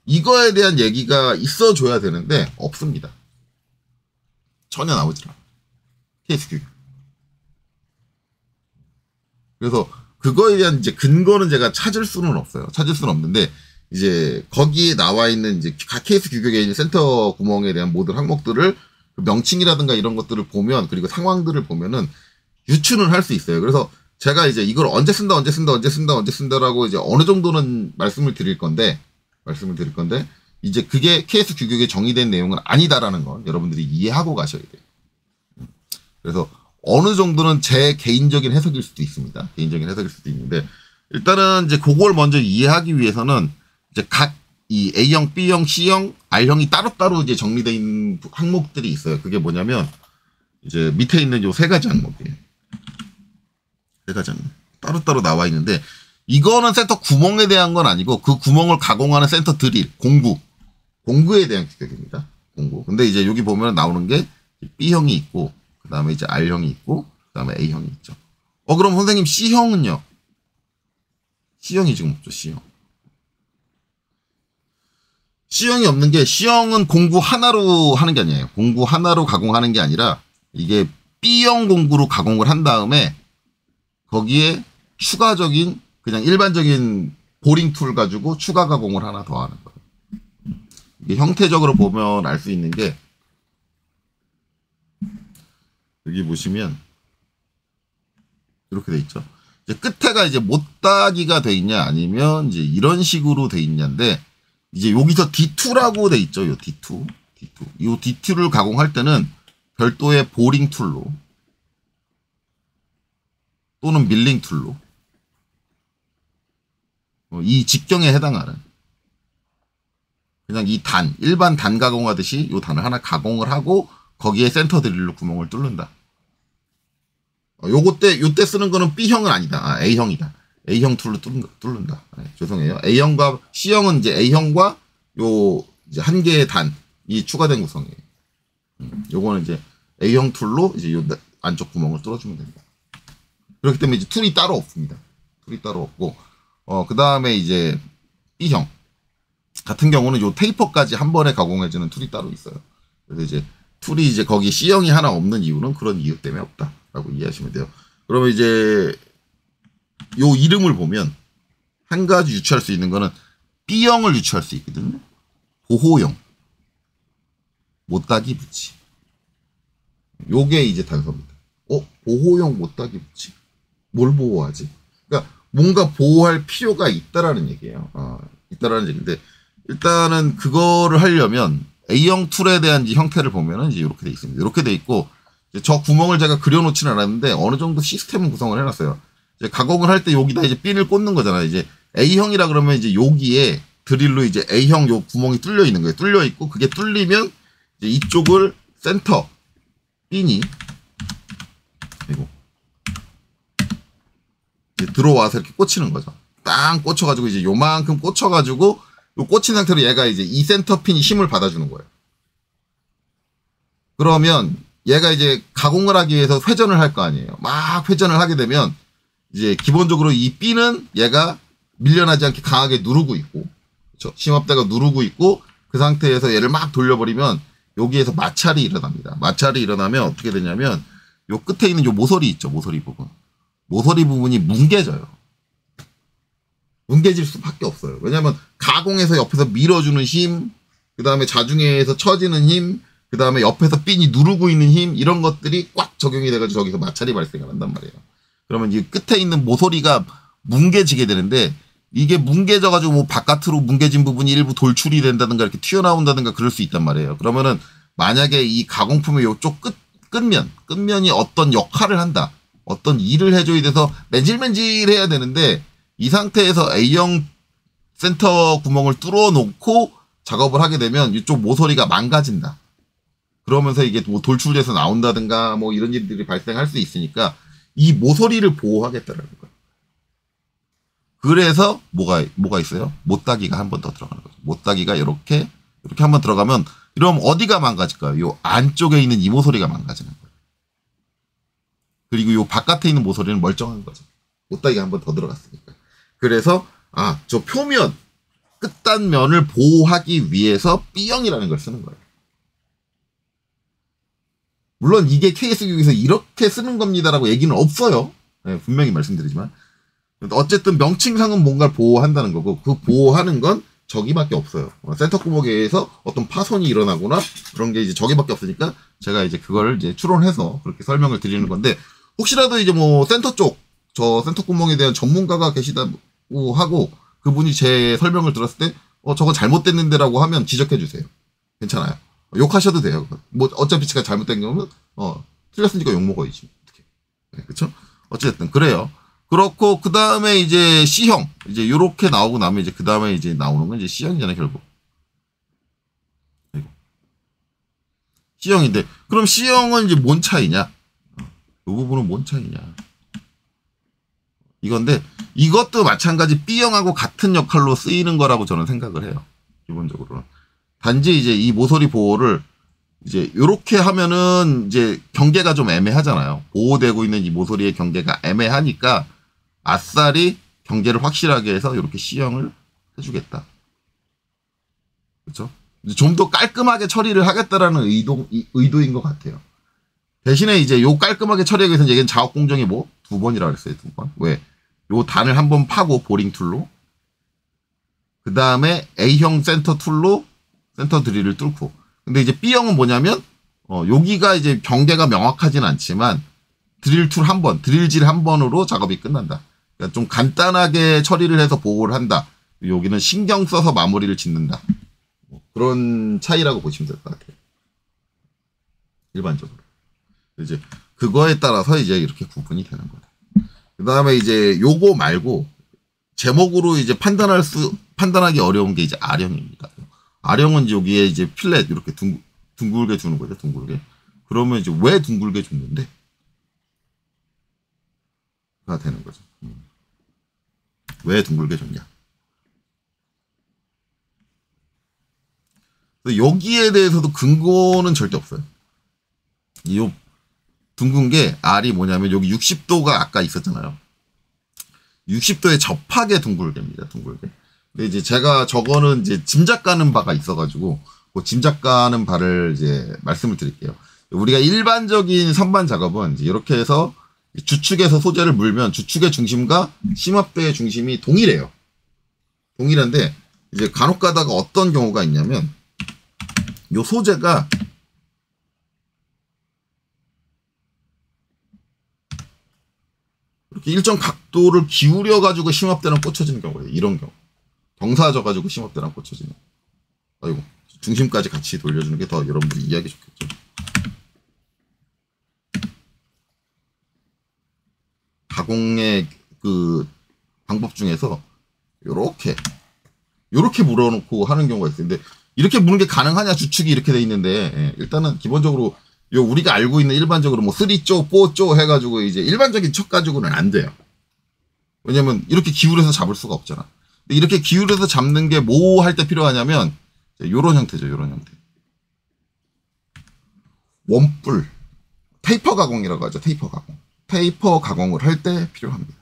이거에 대한 얘기가 있어줘야 되는데 없습니다. 전혀 나오질 않아. 케이스 규격. 그래서 그거에 대한 이제 근거는 제가 찾을 수는 없어요. 찾을 수는 없는데, 이제 거기에 나와 있는 이제 각 케이스 규격에 있는 센터 구멍에 대한 모든 항목들을 명칭이라든가 이런 것들을 보면, 그리고 상황들을 보면은 유추는 할 수 있어요. 그래서 제가 이제 이걸 언제 쓴다라고 이제 어느 정도는 말씀을 드릴 건데, 이제 그게 케이스 규격에 정의된 내용은 아니다라는 건 여러분들이 이해하고 가셔야 돼요. 그래서 어느 정도는 제 개인적인 해석일 수도 있습니다. 개인적인 해석일 수도 있는데, 일단은 이제 그걸 먼저 이해하기 위해서는 이제 각 이 A형, B형, C형, R형이 따로따로 이제 정리되어 있는 항목들이 있어요. 그게 뭐냐면, 이제 밑에 있는 요 세 가지 항목이에요. 세 가지 항목. 따로따로 나와 있는데, 이거는 센터 구멍에 대한 건 아니고, 그 구멍을 가공하는 센터 드릴, 공구에 대한 규격입니다. 공구. 근데 이제 여기 보면 나오는 게 B형이 있고, 그 다음에 이제 R형이 있고, 그 다음에 A형이 있죠. 그럼 선생님 C형은요? C형이 지금 없죠, C형. C형이 없는 게, C형은 공구 하나로 하는 게 아니에요. 공구 하나로 가공하는 게 아니라, 이게 B형 공구로 가공을 한 다음에, 거기에 추가적인, 그냥 일반적인 보링 툴 가지고 추가 가공을 하나 더 하는 거예요. 이게 형태적으로 보면 알 수 있는 게, 여기 보시면, 이렇게 돼 있죠. 이제 끝에가 이제 못따기가 돼 있냐, 아니면 이제 이런 식으로 돼 있냐인데, 이제 여기서 D2라고 돼 있죠. 요 D2. 요 D2를 가공할 때는 별도의 보링 툴로 또는 밀링 툴로 이 직경에 해당하는 그냥 이 단, 일반 단 가공하듯이 요 단을 하나 가공을 하고 거기에 센터 드릴로 구멍을 뚫는다. 요때 쓰는 거는 B형은 아니다. A형이다. A형 툴로 뚫는다. 네, 죄송해요. A형과 C형은 이제 A형과 요 이제 한 개의 단이 추가된 구성이에요. 요거는 이제 A형 툴로 이제 요 안쪽 구멍을 뚫어주면 됩니다. 그렇기 때문에 이제 툴이 따로 없습니다. 툴이 따로 없고, 그 다음에 이제 B형 같은 경우는 요 테이퍼까지 한 번에 가공해주는 툴이 따로 있어요. 그래서 이제 툴이 이제 거기 C형이 하나 없는 이유는 그런 이유 때문에 없다라고 이해하시면 돼요. 그러면 이제 요 이름을 보면 한 가지 유추할 수 있는 거는 B형을 유추할 수 있거든요. 보호형, 못따기 붙이. 요게 이제 단서입니다. 보호형 못따기 붙이. 뭘 보호하지? 그러니까 뭔가 보호할 필요가 있다라는 얘기예요. 있다라는 얘기인데, 일단은 그거를 하려면 A형 툴에 대한 이제 형태를 보면은 이제 이렇게 돼 있습니다. 이렇게 돼 있고, 이제 저 구멍을 제가 그려놓지는 않았는데 어느 정도 시스템은 구성을 해놨어요. 이제 가공을 할 때 여기다 이제 핀을 꽂는 거잖아요. 이제 A형이라 그러면 이제 여기에 드릴로 이제 A형 요 구멍이 뚫려 있는 거예요. 뚫려 있고, 그게 뚫리면 이제 이쪽을 센터 핀이 그리고 들어와서 이렇게 꽂히는 거죠. 딱 꽂혀가지고 이제 요만큼 꽂혀가지고 요 꽂힌 상태로 얘가 이제 이 센터 핀이 힘을 받아주는 거예요. 그러면 얘가 이제 가공을 하기 위해서 회전을 할 거 아니에요. 막 회전을 하게 되면 이제 기본적으로 이 B는 얘가 밀려나지 않게 강하게 누르고 있고, 그렇죠? 심압대가 누르고 있고, 그 상태에서 얘를 막 돌려버리면 여기에서 마찰이 일어납니다. 마찰이 일어나면 어떻게 되냐면 요 끝에 있는 요 모서리 있죠. 모서리 부분. 모서리 부분이 뭉개져요. 뭉개질 수밖에 없어요. 왜냐하면 가공해서 옆에서 밀어주는 힘, 그 다음에 자중해에서 처지는 힘, 그 다음에 옆에서 핀이 누르고 있는 힘, 이런 것들이 꽉 적용이 돼가지고 저기서 마찰이 발생을 한단 말이에요. 그러면 이 끝에 있는 모서리가 뭉개지게 되는데, 이게 뭉개져가지고 뭐 바깥으로 뭉개진 부분이 일부 돌출이 된다든가 이렇게 튀어나온다든가 그럴 수 있단 말이에요. 그러면은 만약에 이 가공품의 요쪽 끝면이 어떤 역할을 한다, 어떤 일을 해줘야 돼서 맨질맨질해야 되는데, 이 상태에서 A형 센터 구멍을 뚫어 놓고 작업을 하게 되면 이쪽 모서리가 망가진다. 그러면서 이게 뭐 돌출돼서 나온다든가 뭐 이런 일들이 발생할 수 있으니까 이 모서리를 보호하겠다라는 거예요. 그래서 뭐가 있어요? 못따기가 한 번 더 들어가는 거죠. 못따기가 이렇게 한 번 들어가면, 그럼 어디가 망가질까요? 요 안쪽에 있는 이 모서리가 망가지는 거예요. 그리고 요 바깥에 있는 모서리는 멀쩡한 거죠. 못따기가 한 번 더 들어갔으니까. 그래서 저 표면 끝단면을 보호하기 위해서 B형이라는 걸 쓰는 거예요. 물론 이게 KS 교육에서 이렇게 쓰는 겁니다라고 얘기는 없어요. 네, 분명히 말씀드리지만 어쨌든 명칭상은 뭔가를 보호한다는 거고, 그 보호하는 건 저기밖에 없어요. 센터 구멍에서 어떤 파손이 일어나거나 그런 게 이제 저기밖에 없으니까 제가 이제 그걸 이제 추론해서 그렇게 설명을 드리는 건데, 혹시라도 이제 뭐 센터 쪽, 저 센터 구멍에 대한 전문가가 계시다고 하고 그분이 제 설명을 들었을 때 저거 잘못됐는데라고 하면 지적해 주세요. 괜찮아요. 욕하셔도 돼요. 뭐 어차피 제가 잘못된 거면 틀렸으니까 욕 먹어야지. 어떻게? 네, 그렇죠? 어쨌든 그래요. 그렇고 그 다음에 이제 C형, 이제 요렇게 나오고 나면 이제 그 다음에 이제 나오는 건 이제 C형이잖아요, 결국. C형인데, 그럼 C형은 이제 뭔 차이냐? 이 부분은 뭔 차이냐? 이건데, 이것도 마찬가지 B형하고 같은 역할로 쓰이는 거라고 저는 생각을 해요. 기본적으로는. 단지 이제 이 모서리 보호를 이제 요렇게 하면은 이제 경계가 좀 애매하잖아요. 보호되고 있는 이 모서리의 경계가 애매하니까 아싸리 경계를 확실하게 해서 이렇게 C형을 해주겠다. 그렇죠? 좀 더 깔끔하게 처리를 하겠다라는 의도인 것 같아요. 대신에 이제 요 깔끔하게 처리하기 위해서는 얘는 작업 공정이 뭐 2번이라 그랬어요. 2번. 왜? 요 단을 한번 파고 보링 툴로, 그 다음에 A형 센터 툴로 센터 드릴을 뚫고. 근데 이제 B형은 뭐냐면 여기가 이제 경계가 명확하진 않지만 드릴 툴 한 번, 드릴질 한 번으로 작업이 끝난다. 그러니까 좀 간단하게 처리를 해서 보호를 한다. 여기는 신경 써서 마무리를 짓는다. 그런 차이라고 보시면 될 것 같아요. 일반적으로. 이제 그거에 따라서 이제 이렇게 구분이 되는 거다. 그 다음에 이제 요거 말고 제목으로 이제 판단하기 어려운 게 이제 R형입니다. R형은 여기에 이제 필렛 이렇게 둥글게 주는 거죠. 둥글게. 그러면 이제 왜 둥글게 줬는데? 가 되는 거죠. 왜 둥글게 줬냐? 여기에 대해서도 근거는 절대 없어요. 이 둥근 게 R이 뭐냐면 여기 60도가 아까 있었잖아요. 60도에 접하게 둥글게입니다. 둥글게. 근데 이제 제가 저거는 이제 짐작 가는 바가 있어가지고 그 짐작 가는 바를 이제 말씀을 드릴게요. 우리가 일반적인 선반 작업은 이제 이렇게 해서 주축에서 소재를 물면 주축의 중심과 심압대의 중심이 동일해요. 동일한데 이제 간혹 가다가 어떤 경우가 있냐면 요 소재가 이렇게 일정 각도를 기울여 가지고 심압대랑 꽂혀지는 경우예요. 이런 경우. 경사져 가지고 심압대랑 꽂혀지는. 아이고, 중심까지 같이 돌려주는 게 더 여러분들이 이해하기 좋겠죠. 가공의 그 방법 중에서 요렇게 물어놓고 하는 경우가 있어요. 근데 이렇게 무는 게 가능하냐? 주축이 이렇게 돼 있는데, 일단은 기본적으로 우리가 알고 있는 일반적으로 뭐 3쪼, 4쪼 해가지고 이제 일반적인 척 가지고는 안 돼요. 왜냐면 이렇게 기울여서 잡을 수가 없잖아. 근데 이렇게 기울여서 잡는 게 뭐 할 때 필요하냐면 요런 형태죠. 요런 형태. 원뿔 테이퍼 가공이라고 하죠. 테이퍼 가공. 테이퍼 가공을 할 때 필요합니다.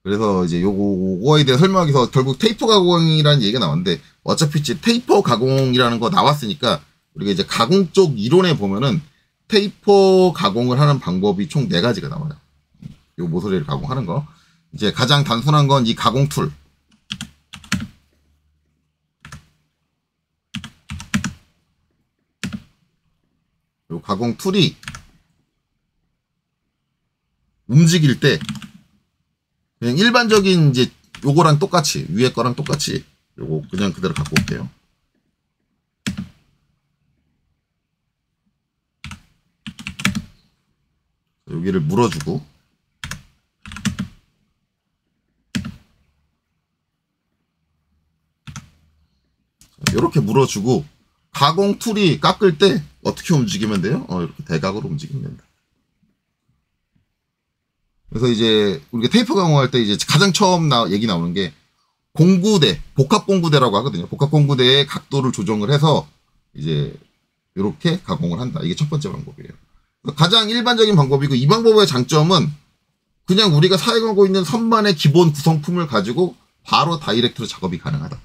그래서 이제 요거에 대해 설명하기 위해서 결국 테이퍼 가공이라는 얘기가 나왔는데 어차피 이제 테이퍼 가공이라는 거 나왔으니까 우리가 이제 가공 쪽 이론에 보면은 테이퍼 가공을 하는 방법이 총 4가지가 나와요. 요 모서리를 가공하는 거. 이제 가장 단순한 건 이 가공 툴. 요 가공 툴이 움직일 때 그냥 일반적인 이제 요거랑 똑같이 위에 거랑 똑같이 요거 그냥 그대로 갖고 올게요. 여기를 물어주고 이렇게 물어주고 가공 툴이 깎을 때 어떻게 움직이면 돼요? 이렇게 대각으로 움직이면 된다. 그래서 이제 우리가 테이프 가공할 때 이제 가장 처음 얘기 나오는 게 공구대, 복합 공구대라고 하거든요. 복합 공구대의 각도를 조정을 해서 이제 이렇게 가공을 한다. 이게 첫 번째 방법이에요. 가장 일반적인 방법이고 이 방법의 장점은 그냥 우리가 사용하고 있는 선반의 기본 구성품을 가지고 바로 다이렉트로 작업이 가능하다.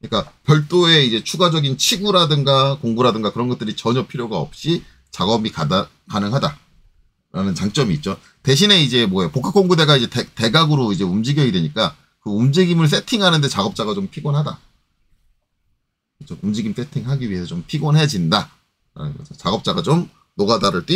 그러니까 별도의 이제 추가적인 치구라든가 공구라든가 그런 것들이 전혀 필요가 없이 작업이 가능하다라는 장점이 있죠. 대신에 이제 복합 공구대가 이제 대각으로 이제 움직여야 되니까 그 움직임을 세팅하는데 작업자가 좀 피곤하다. 그렇죠? 움직임 세팅하기 위해서 좀 피곤해진다. 작업자가 좀 노가다를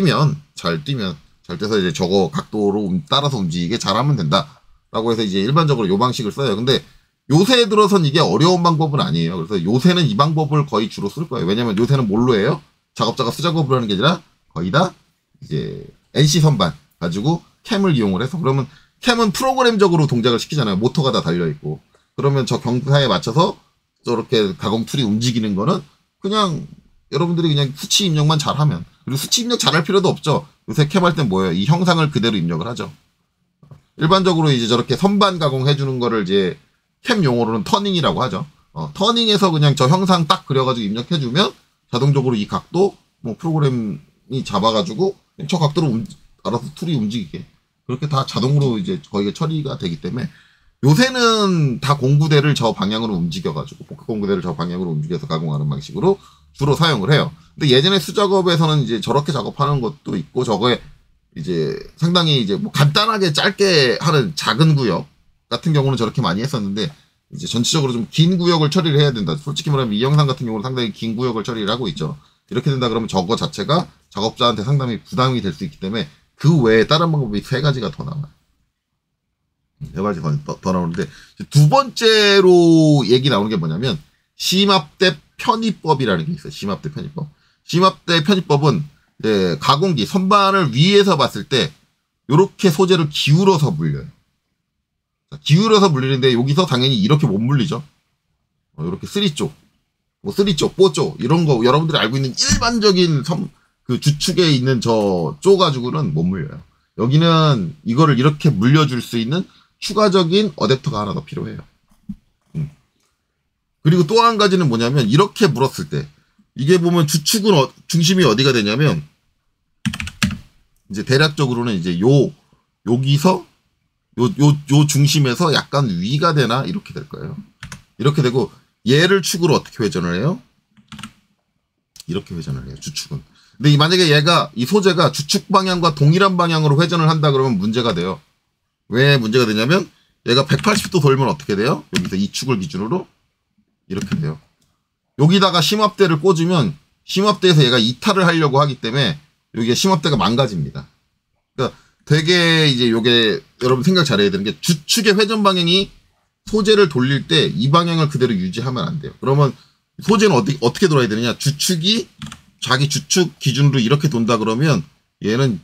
잘 뛰서 이제 저거 각도로 따라서 움직이게 잘하면 된다. 라고 해서 이제 일반적으로 요 방식을 써요. 근데 요새 들어선 이게 어려운 방법은 아니에요. 그래서 요새는 이 방법을 거의 주로 쓸 거예요. 왜냐면 요새는 뭘로 해요? 작업자가 수작업을 하는 게 아니라 거의 다 이제 NC 선반 가지고 캠을 이용을 해서 그러면 캠은 프로그램적으로 동작을 시키잖아요. 모터가 다 달려있고. 그러면 저 경사에 맞춰서 저렇게 가공 툴이 움직이는 거는 그냥 여러분들이 그냥 수치 입력만 잘하면 그리고 수치 입력 잘할 필요도 없죠. 요새 캠 할 땐 뭐예요? 이 형상을 그대로 입력을 하죠. 일반적으로 이제 저렇게 선반 가공해주는 거를 이제 캠 용어로는 터닝이라고 하죠. 터닝에서 그냥 저 형상 딱 그려가지고 입력해주면 자동적으로 이 각도 프로그램이 잡아가지고 저 각도로 알아서 툴이 움직이게 그렇게 다 자동으로 이제 거기가 처리가 되기 때문에 요새는 다 공구대를 저 방향으로 움직여가지고 복합 공구대를 저 방향으로 움직여서 가공하는 방식으로 주로 사용을 해요. 근데 예전에 수작업에서는 이제 저렇게 작업하는 것도 있고 저거에 이제 상당히 이제 간단하게 짧게 하는 작은 구역 같은 경우는 저렇게 많이 했었는데 이제 전체적으로 좀 긴 구역을 처리를 해야 된다. 솔직히 말하면 이 영상 같은 경우는 상당히 긴 구역을 처리를 하고 있죠. 이렇게 된다 그러면 저거 자체가 작업자한테 상당히 부담이 될 수 있기 때문에 그 외에 다른 방법이 3가지가 더 나와요. 3가지 더 나오는데 두 번째로 얘기 나오는 게 뭐냐면 심압대 편입법이라는 게 있어요. 심압대 편입법. 심압대 편입법은 가공기 선반을 위에서 봤을 때 이렇게 소재를 기울어서 물려요. 기울여서 물리는데 여기서 당연히 이렇게 못 물리죠. 이렇게 3쪽, 3쪽, 4쪽 이런 거 여러분들이 알고 있는 일반적인 그 주축에 있는 저 쪼가지고는 못 물려요. 여기는 이거를 이렇게 물려줄 수 있는 추가적인 어댑터가 하나 더 필요해요. 그리고 또 한 가지는 뭐냐면 이렇게 물었을 때 이게 보면 주축은 중심이 어디가 되냐면 이제 대략적으로는 이제 여기서 요 중심에서 약간 위가 되나 이렇게 될 거예요. 이렇게 되고 얘를 축으로 어떻게 회전을 해요? 이렇게 회전을 해요. 주축은. 근데 만약에 이 소재가 주축 방향과 동일한 방향으로 회전을 한다 그러면 문제가 돼요. 왜 문제가 되냐면 얘가 180도 돌면 어떻게 돼요? 여기서 이 축을 기준으로 이렇게 돼요. 여기다가 심압대를 꽂으면 심압대에서 얘가 이탈을 하려고 하기 때문에 여기가 심압대가 망가집니다. 그러니까 되게 이제 요게 여러분 생각 잘해야 되는 게 주축의 회전 방향이 소재를 돌릴 때 이 방향을 그대로 유지하면 안 돼요. 그러면 소재는 어떻게 돌아야 되느냐? 주축이 자기 주축 기준으로 이렇게 돈다 그러면 얘는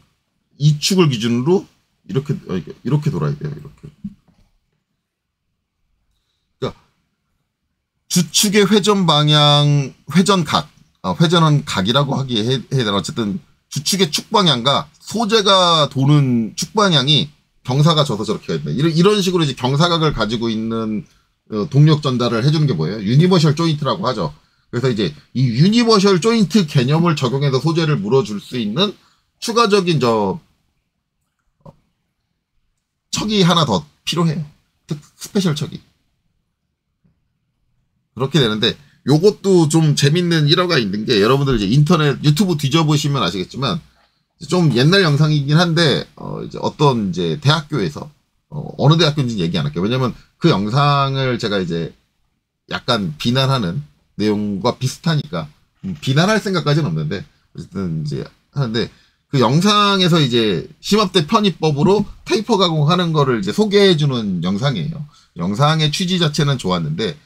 이 축을 기준으로 이렇게 돌아야 돼요. 이렇게. 그러니까 주축의 회전 방향, 회전은 각이라고 하기에 해야 되나? 어쨌든 주축의 축 방향과 소재가 도는 축 방향이 경사가 져서 저렇게 해야 된다. 이런 식으로 이제 경사각을 가지고 있는 동력 전달을 해주는 게 뭐예요? 유니버셜 조인트라고 하죠. 그래서 이제 이 유니버셜 조인트 개념을 적용해서 소재를 물어줄 수 있는 추가적인 척이 하나 더 필요해요. 스페셜 척이. 그렇게 되는데 요것도 좀 재밌는 일화가 있는 게 여러분들 이제 인터넷 유튜브 뒤져보시면 아시겠지만 좀 옛날 영상이긴 한데 이제 어떤 이제 대학교에서 어느 대학교인지는 얘기 안 할게요. 왜냐면 그 영상을 제가 이제 약간 비난하는 내용과 비슷하니까 비난할 생각까지는 없는데 어쨌든 이제 하는데 그 영상에서 이제 심압대 편입법으로 테이퍼 가공하는 거를 이제 소개해주는 영상이에요. 영상의 취지 자체는 좋았는데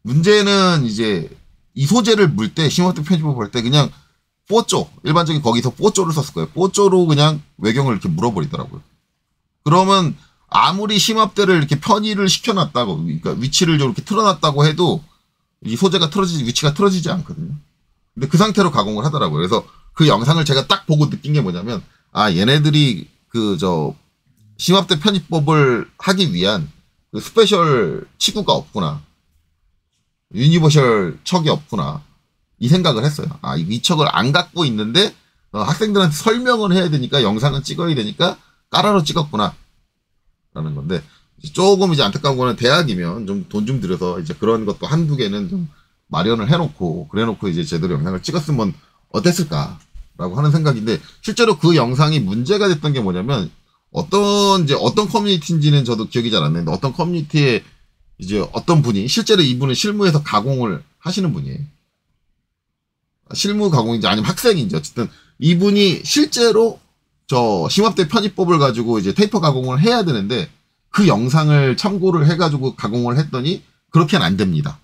문제는 이제 이 소재를 물 때 심압대 편입법 할 때 그냥 뽀쪼 일반적인 거기서 뽀쪼를 썼을 거예요. 뽀쪼로 그냥 외경을 이렇게 물어버리더라고요. 그러면 아무리 심압대를 이렇게 편의를 시켜놨다고 그러니까 위치를 이렇게 틀어놨다고 해도 이 소재가 위치가 틀어지지 않거든요. 근데 그 상태로 가공을 하더라고요. 그래서 그 영상을 제가 딱 보고 느낀 게 뭐냐면 아 얘네들이 심압대 편입법을 하기 위한 그 스페셜 치구가 없구나. 유니버셜 척이 없구나. 이 생각을 했어요. 아, 이 척을 안 갖고 있는데 학생들한테 설명을 해야 되니까 영상은 찍어야 되니까 까라로 찍었구나. 라는 건데 조금 이제 안타까운 거는 대학이면 좀 돈 좀 들여서 이제 그런 것도 한두 개는 좀 마련을 해놓고 그래놓고 이제 제대로 영상을 찍었으면 어땠을까라고 하는 생각인데 실제로 그 영상이 문제가 됐던 게 뭐냐면 어떤 커뮤니티인지는 저도 기억이 잘 안 나는데 어떤 커뮤니티에 이제 어떤 분이 실제로 이분은 실무에서 가공을 하시는 분이에요. 실무 가공인지 아니면 학생인지 어쨌든 이분이 실제로 심압대 편입법을 가지고 이제 테이퍼 가공을 해야 되는데 그 영상을 참고를 해가지고 가공을 했더니 그렇게는 안 됩니다.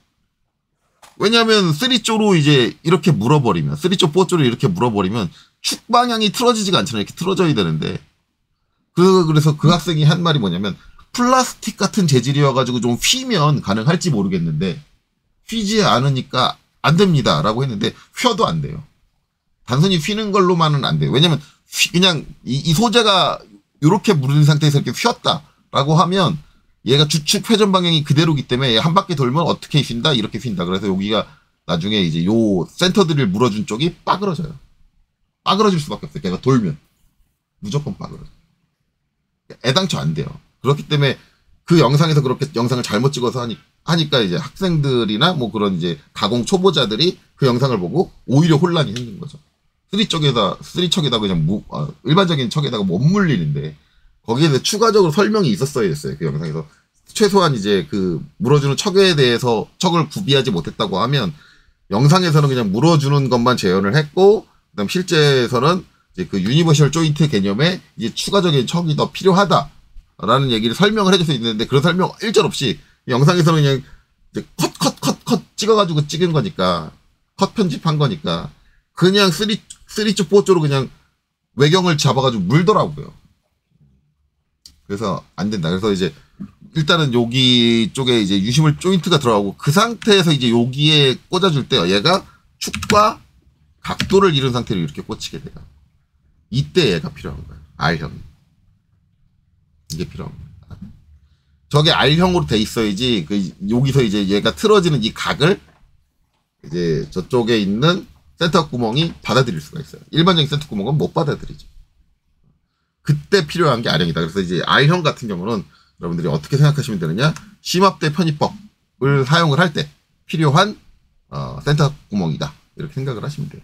왜냐하면 3쪼로 이제 이렇게 물어버리면 3쪼 4쪼로 이렇게 물어버리면 축 방향이 틀어지지가 않잖아요. 이렇게 틀어져야 되는데 그래서 그 학생이 한 말이 뭐냐면 플라스틱 같은 재질이어가지고 좀 휘면 가능할지 모르겠는데 휘지 않으니까 안 됩니다. 라고 했는데 휘어도 안 돼요. 단순히 휘는 걸로만은 안 돼요. 왜냐면 그냥 이 소재가 이렇게 무른 상태에서 이렇게 휘었다라고 하면 얘가 주축 회전 방향이 그대로기 때문에 한 바퀴 돌면 어떻게 휜다? 이렇게 휜다. 그래서 여기가 나중에 이제 요 센터드릴 물어준 쪽이 빠그러져요. 빠그러질 수밖에 없어요. 걔가 돌면. 무조건 빠그러져요. 애당초 안 돼요. 그렇기 때문에 그 영상에서 그렇게 영상을 잘못 찍어서 하니까 이제 학생들이나 뭐 그런 이제 가공 초보자들이 그 영상을 보고 오히려 혼란이 생긴 거죠. 3척에다 그냥 일반적인 척에다가 못 물리는데 거기에 대해 추가적으로 설명이 있었어야 했어요. 그 영상에서. 최소한 이제 그 물어주는 척에 대해서 척을 구비하지 못했다고 하면 영상에서는 그냥 물어주는 것만 재현을 했고 그다음 실제에서는 이제 그 유니버셜 조인트 개념에 이제 추가적인 척이 더 필요하다라는 얘기를 설명을 해줄 수 있는데 그런 설명 일절 없이 영상에서는 그냥 이제 컷 찍어가지고 찍은 거니까 컷 편집한 거니까 그냥 3쪽 4쪽으로 그냥 외경을 잡아가지고 물더라고요. 그래서 안 된다. 그래서 이제 일단은 여기 쪽에 이제 유심을 조인트가 들어가고 그 상태에서 이제 여기에 꽂아줄 때 얘가 축과 각도를 잃은 상태로 이렇게 꽂히게 돼요. 이때 얘가 필요한 거예요. R형이. 이게 필요한 거예요. 저게 R형으로 돼 있어야지 여기서 이제 얘가 틀어지는 이 각을 이제 저쪽에 있는 센터 구멍이 받아들일 수가 있어요. 일반적인 센터 구멍은 못 받아들이죠. 그때 필요한 게 R형이다. 그래서 이제 R형 같은 경우는 여러분들이 어떻게 생각하시면 되느냐? 심압대 편입법을 사용을 할 때 필요한 센터 구멍이다. 이렇게 생각을 하시면 돼요.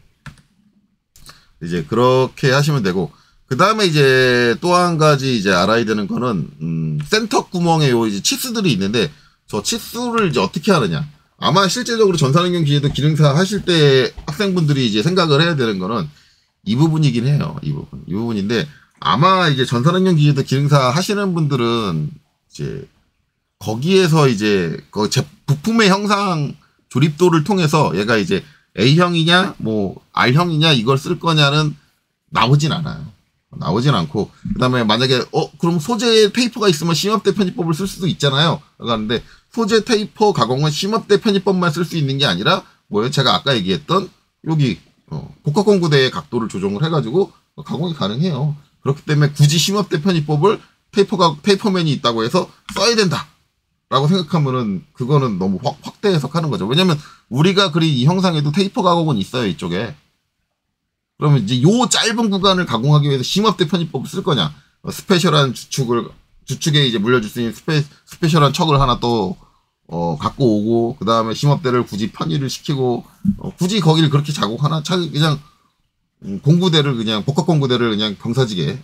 이제 그렇게 하시면 되고 그 다음에 이제 또 한 가지 이제 알아야 되는 거는 센터 구멍에 요 이제 치수들이 있는데 저 치수를 이제 어떻게 하느냐? 아마 실제적으로 전산환경 기계도 기능사 하실 때 학생분들이 이제 생각을 해야 되는 거는 이 부분이긴 해요. 이 부분인데 아마 이제 전산환경 기계도 기능사 하시는 분들은 이제 거기에서 이제 그 부품의 형상 조립도를 통해서 얘가 이제 A형이냐 뭐 R형이냐 이걸 쓸 거냐는 나오진 않아요. 나오진 않고 그다음에 만약에 그럼 소재 테이퍼가 있으면 심압대 편입법을 쓸 수도 있잖아요. 그러는데 소재 테이퍼 가공은 심압대 편입법만 쓸 수 있는 게 아니라 뭐예요? 제가 아까 얘기했던 여기 복합공구대의 각도를 조정을 해가지고 가공이 가능해요. 그렇기 때문에 굳이 심압대 편입법을 테이퍼맨이 있다고 해서 써야 된다라고 생각하면은 그거는 너무 확대 해석하는 거죠. 왜냐면 우리가 그린 이 형상에도 테이퍼 가공은 있어요 이쪽에. 그러면 이제 요 짧은 구간을 가공하기 위해서 심압대 편입법을 쓸 거냐? 스페셜한 주축을 주축에 이제 물려줄 수 있는 스페셜한 척을 하나 또 갖고 오고, 그 다음에 심업대를 굳이 편의를 시키고, 굳이 거기를 그렇게 자국하나? 그냥 공구대를 그냥 복합 공구대를 그냥 경사지게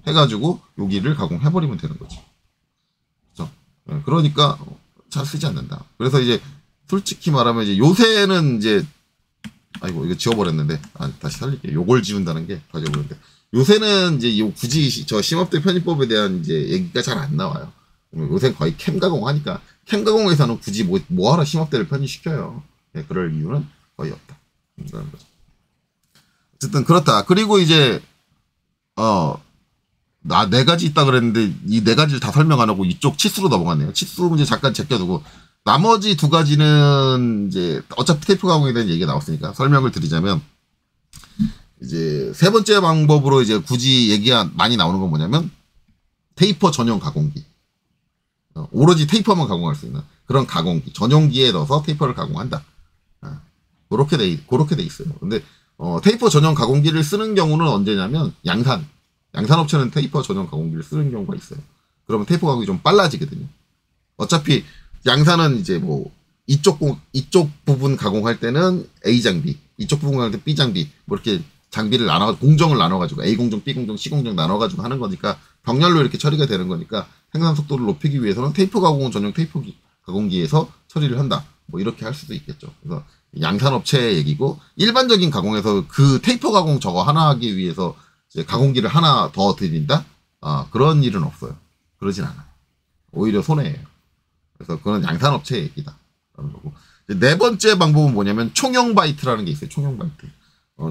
해가지고 여기를 가공해버리면 되는 거지. 그렇죠? 그러니까 잘 쓰지 않는다. 그래서 이제 솔직히 말하면 이제 요새는 이제 아이고 이거 지워버렸는데 다시 살릴게요. 요걸 지운다는 게 다 지워버렸는데, 요새는 이제 굳이 저 심업대 편입법에 대한 이제 얘기가 잘 안 나와요. 요새 거의 캠 가공하니까, 캠 가공에서는 굳이 뭐하러 심업대를 편입시켜요. 그럴 이유는 거의 없다. 그런 거죠. 어쨌든 그렇다. 그리고 이제 나 4가지 있다 그랬는데 이 4가지를 다 설명 안 하고 이쪽 치수로 넘어갔네요. 치수 문제 잠깐 제껴두고, 나머지 2가지는 이제 어차피 테이프 가공에 대한 얘기가 나왔으니까 설명을 드리자면, 이제 3번째 방법으로 이제 굳이 얘기가 많이 나오는 건 뭐냐면 테이퍼 전용 가공기. 오로지 테이퍼만 가공할 수 있는 그런 가공기, 전용기에 넣어서 테이퍼를 가공한다. 그렇게 돼 있어요. 근데 테이퍼 전용 가공기를 쓰는 경우는 언제냐면 양산 업체는 테이퍼 전용 가공기를 쓰는 경우가 있어요. 그러면 테이퍼 가공이 좀 빨라지거든요. 어차피 양산은 이제 뭐 이쪽 부분 가공할 때는 A 장비, 이쪽 부분 가공할 때 B 장비, 뭐 이렇게 장비를 공정을 나눠가지고 A 공정, B 공정, C 공정 나눠가지고 하는 거니까, 병렬로 이렇게 처리가 되는 거니까 생산 속도를 높이기 위해서는 테이프 가공은 전용 테이프 가공기에서 처리를 한다. 뭐 이렇게 할 수도 있겠죠. 그래서 양산업체의 얘기고, 일반적인 가공에서 그 테이프 가공 저거 하나 하기 위해서 이제 가공기를 하나 더 드린다? 그런 일은 없어요. 그러진 않아요. 오히려 손해예요. 그래서 그건 양산업체의 얘기다. 그런 거고. 4번째 방법은 뭐냐면 총용 바이트라는 게 있어요. 총용 바이트.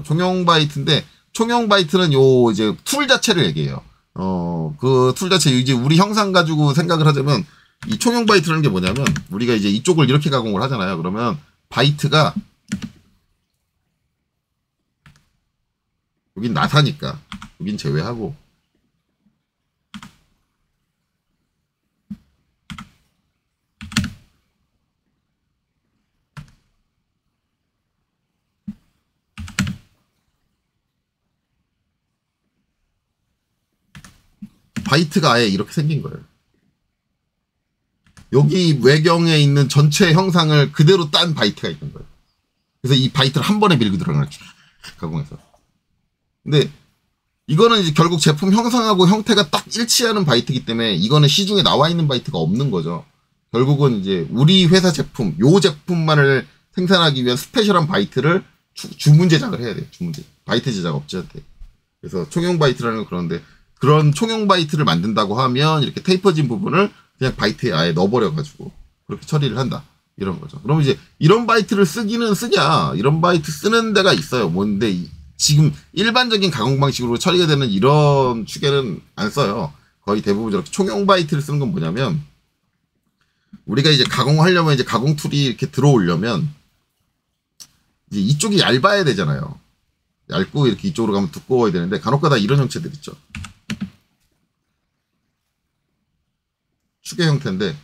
총용 바이트인데, 총용 바이트는 요 이제 툴 자체를 얘기해요. 그 툴 자체 이제 우리 형상 가지고 생각을 하자면, 이 총용 바이트라는 게 뭐냐면, 우리가 이제 이쪽을 이렇게 가공을 하잖아요. 그러면 바이트가 여긴 나사니까 여긴 제외하고, 바이트가 아예 이렇게 생긴 거예요. 여기 외경에 있는 전체 형상을 그대로 딴 바이트가 있는 거예요. 그래서 이 바이트를 한 번에 밀고 들어가는 거죠. 가공해서. 근데 이거는 이제 결국 제품 형상하고 형태가 딱 일치하는 바이트이기 때문에 이거는 시중에 나와 있는 바이트가 없는 거죠. 결국은 이제 우리 회사 제품, 요 제품만을 생산하기 위한 스페셜한 바이트를 주문 제작을 해야 돼요. 주문 제작. 바이트 제작 업체한테. 그래서 총용 바이트라는 건 그런데, 그런 총용 바이트를 만든다고 하면 이렇게 테이퍼진 부분을 그냥 바이트에 아예 넣어버려가지고 그렇게 처리를 한다. 이런 거죠. 그럼 이제 이런 바이트를 쓰기는 쓰냐? 이런 바이트 쓰는 데가 있어요. 뭔데 지금 일반적인 가공 방식으로 처리가 되는 이런 축에는 안 써요. 거의 대부분 저렇게 총용 바이트를 쓰는 건 뭐냐면, 우리가 이제 가공하려면 이제 가공 툴이 이렇게 들어오려면 이제 이쪽이 얇아야 되잖아요. 얇고 이렇게 이쪽으로 가면 두꺼워야 되는데, 간혹가다 이런 형체들 있죠. 축의 형태인데,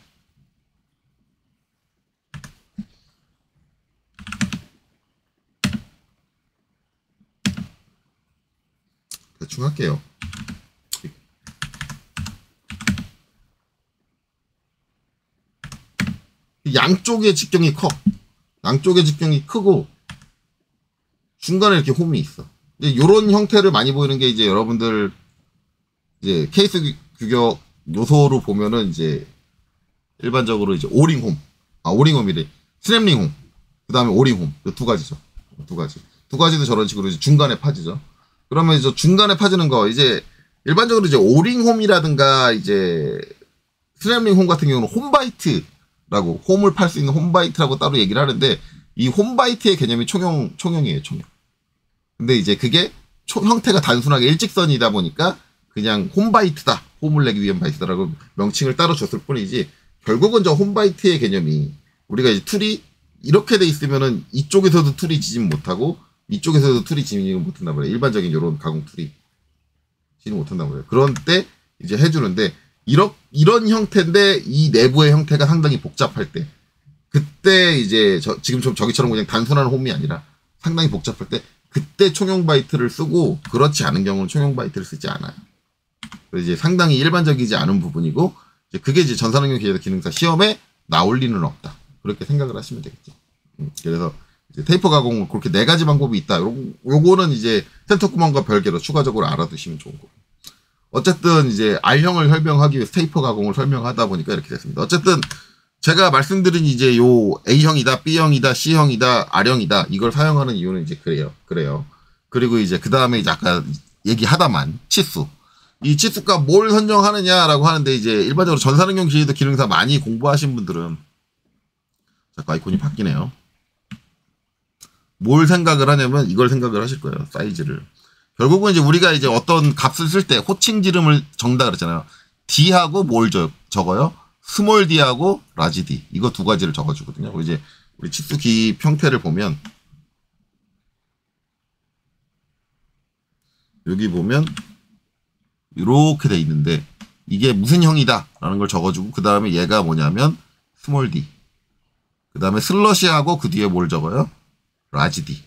대충 할게요. 양쪽의 직경이 커. 양쪽의 직경이 크고 중간에 이렇게 홈이 있어. 이제 요런 형태를 많이 보이는 게 이제 여러분들 이제 케이스 규격 요소로 보면은 이제 일반적으로 이제 오링홈, 오링홈이래. 스냅링홈, 그 다음에 오링홈. 이 2가지죠. 2가지. 2가지도 저런 식으로 이제 중간에 파지죠. 그러면 이제 중간에 파지는 거, 이제 일반적으로 이제 오링홈이라든가 이제 스냅링홈 같은 경우는 홈바이트라고, 홈을 팔 수 있는 홈바이트라고 따로 얘기를 하는데, 이 홈바이트의 개념이 총용이에요, 총용. 근데 이제 그게 형태가 단순하게 일직선이다 보니까 그냥 홈바이트다, 홈을 내기 위한 바이트다라고 명칭을 따로 줬을 뿐이지, 결국은 저 홈바이트의 개념이, 우리가 이제 툴이 이렇게 돼 있으면은 이쪽에서도 툴이 지진 못하고 이쪽에서도 툴이 지진 못한단 말이에요. 일반적인 이런 가공 툴이 지진 못한단 말이에요. 그런 때 이제 해주는데, 이런 형태인데 이 내부의 형태가 상당히 복잡할 때, 그때 이제 지금 좀 저기처럼 그냥 단순한 홈이 아니라 상당히 복잡할 때, 그때 총용 바이트를 쓰고, 그렇지 않은 경우는 총용 바이트를 쓰지 않아요. 이제 상당히 일반적이지 않은 부분이고, 이제 그게 이제 전산응용 기계적 기능사 시험에 나올 리는 없다. 그렇게 생각을 하시면 되겠죠. 그래서 이제 테이프 가공은 그렇게 4가지 방법이 있다. 요거는 이제 센터 구멍과 별개로 추가적으로 알아두시면 좋은 거고. 어쨌든 이제 R형을 설명하기 위해서 테이프 가공을 설명하다 보니까 이렇게 됐습니다. 어쨌든 제가 말씀드린 이제 요 A형이다, B형이다, C형이다, R형이다 이걸 사용하는 이유는 이제 그래요. 그리고 이제 그 다음에 이제 아까 얘기하다만 치수. 이 치수가 뭘 선정하느냐라고 하는데 이제 일반적으로 전산응용 기계도 기능사 많이 공부하신 분들은 잠깐 아이콘이 바뀌네요. 뭘 생각을 하냐면 이걸 생각을 하실 거예요. 사이즈를. 결국은 이제 우리가 이제 어떤 값을 쓸 때 호칭 지름을 적는다 그랬잖아요. D하고 뭘 적어요? 스몰 D하고 라지 D. 이거 2가지를 적어주거든요. 이제 우리 치수기 형태를 보면 여기 보면 이렇게 돼 있는데 이게 무슨 형이다 라는 걸 적어주고 그 다음에 얘가 뭐냐면 스몰 D. 그 다음에 슬러시하고 그 뒤에 뭘 적어요? 라지 D를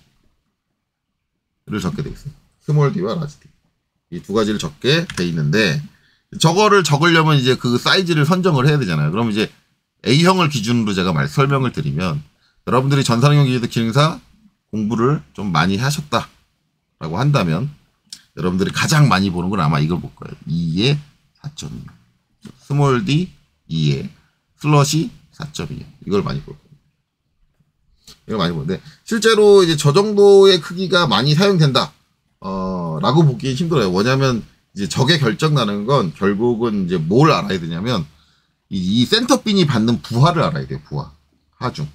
적게 돼 있어요. 스몰 D와 라지 D. 이 2가지를 적게 돼 있는데 저거를 적으려면 이제 그 사이즈를 선정을 해야 되잖아요. 그럼 이제 A형을 기준으로 제가 설명을 드리면 여러분들이 전산응용 기계적 기능사 공부를 좀 많이 하셨다라고 한다면 여러분들이 가장 많이 보는 건 아마 이걸 볼 거예요. 2에 4.2. 스몰 D 2에 슬러시 4.2. 이걸 많이 볼 거예요. 이걸 많이 보는데 실제로 이제 저 정도의 크기가 많이 사용된다. 라고 보기 힘들어요. 뭐냐면 이제 적의 결정 나는 건 결국은 이제 뭘 알아야 되냐면 이 센터핀이 받는 부하를 알아야 돼요. 부하. 하중.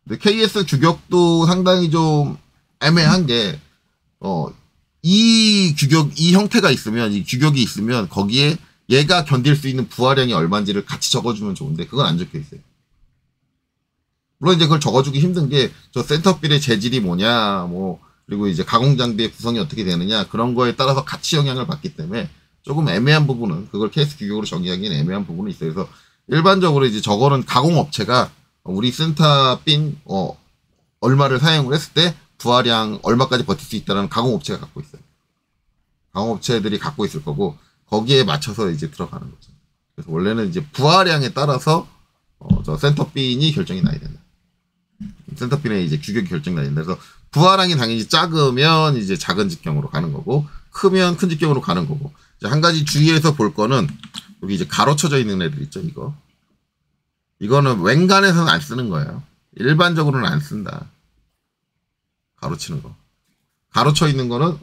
근데 KS 규격도 상당히 좀 애매한 게 이 형태가 있으면 이 규격이 있으면 거기에 얘가 견딜 수 있는 부하량이 얼마인지를 같이 적어주면 좋은데 그건 안 적혀 있어요. 물론 이제 그걸 적어주기 힘든 게 저 센터필의 재질이 뭐냐, 그리고 이제 가공 장비의 구성이 어떻게 되느냐 그런 거에 따라서 같이 영향을 받기 때문에 조금 애매한 부분은 그걸 케이스 규격으로 정의하기는 애매한 부분이 있어요. 그래서 일반적으로 이제 저거는 가공 업체가 우리 센터핀 얼마를 사용을 했을 때 부하량 얼마까지 버틸 수 있다는 가공 업체가 갖고 있어요. 가공 업체들이 갖고 있을 거고 거기에 맞춰서 이제 들어가는 거죠. 그래서 원래는 이제 부하량에 따라서 저 센터핀이 결정이 나야 된다. 센터핀의 이제 규격이 결정이 나야 된다. 그래서 부하량이 당연히 작으면 이제 작은 직경으로 가는 거고 크면 큰 직경으로 가는 거고 이제 한 가지 주의해서 볼 거는 여기 이제 가로쳐져 있는 애들 있죠. 이거는 웬간에서는 안 쓰는 거예요. 일반적으로는 안 쓴다. 가로치는 거. 가로쳐 있는 거는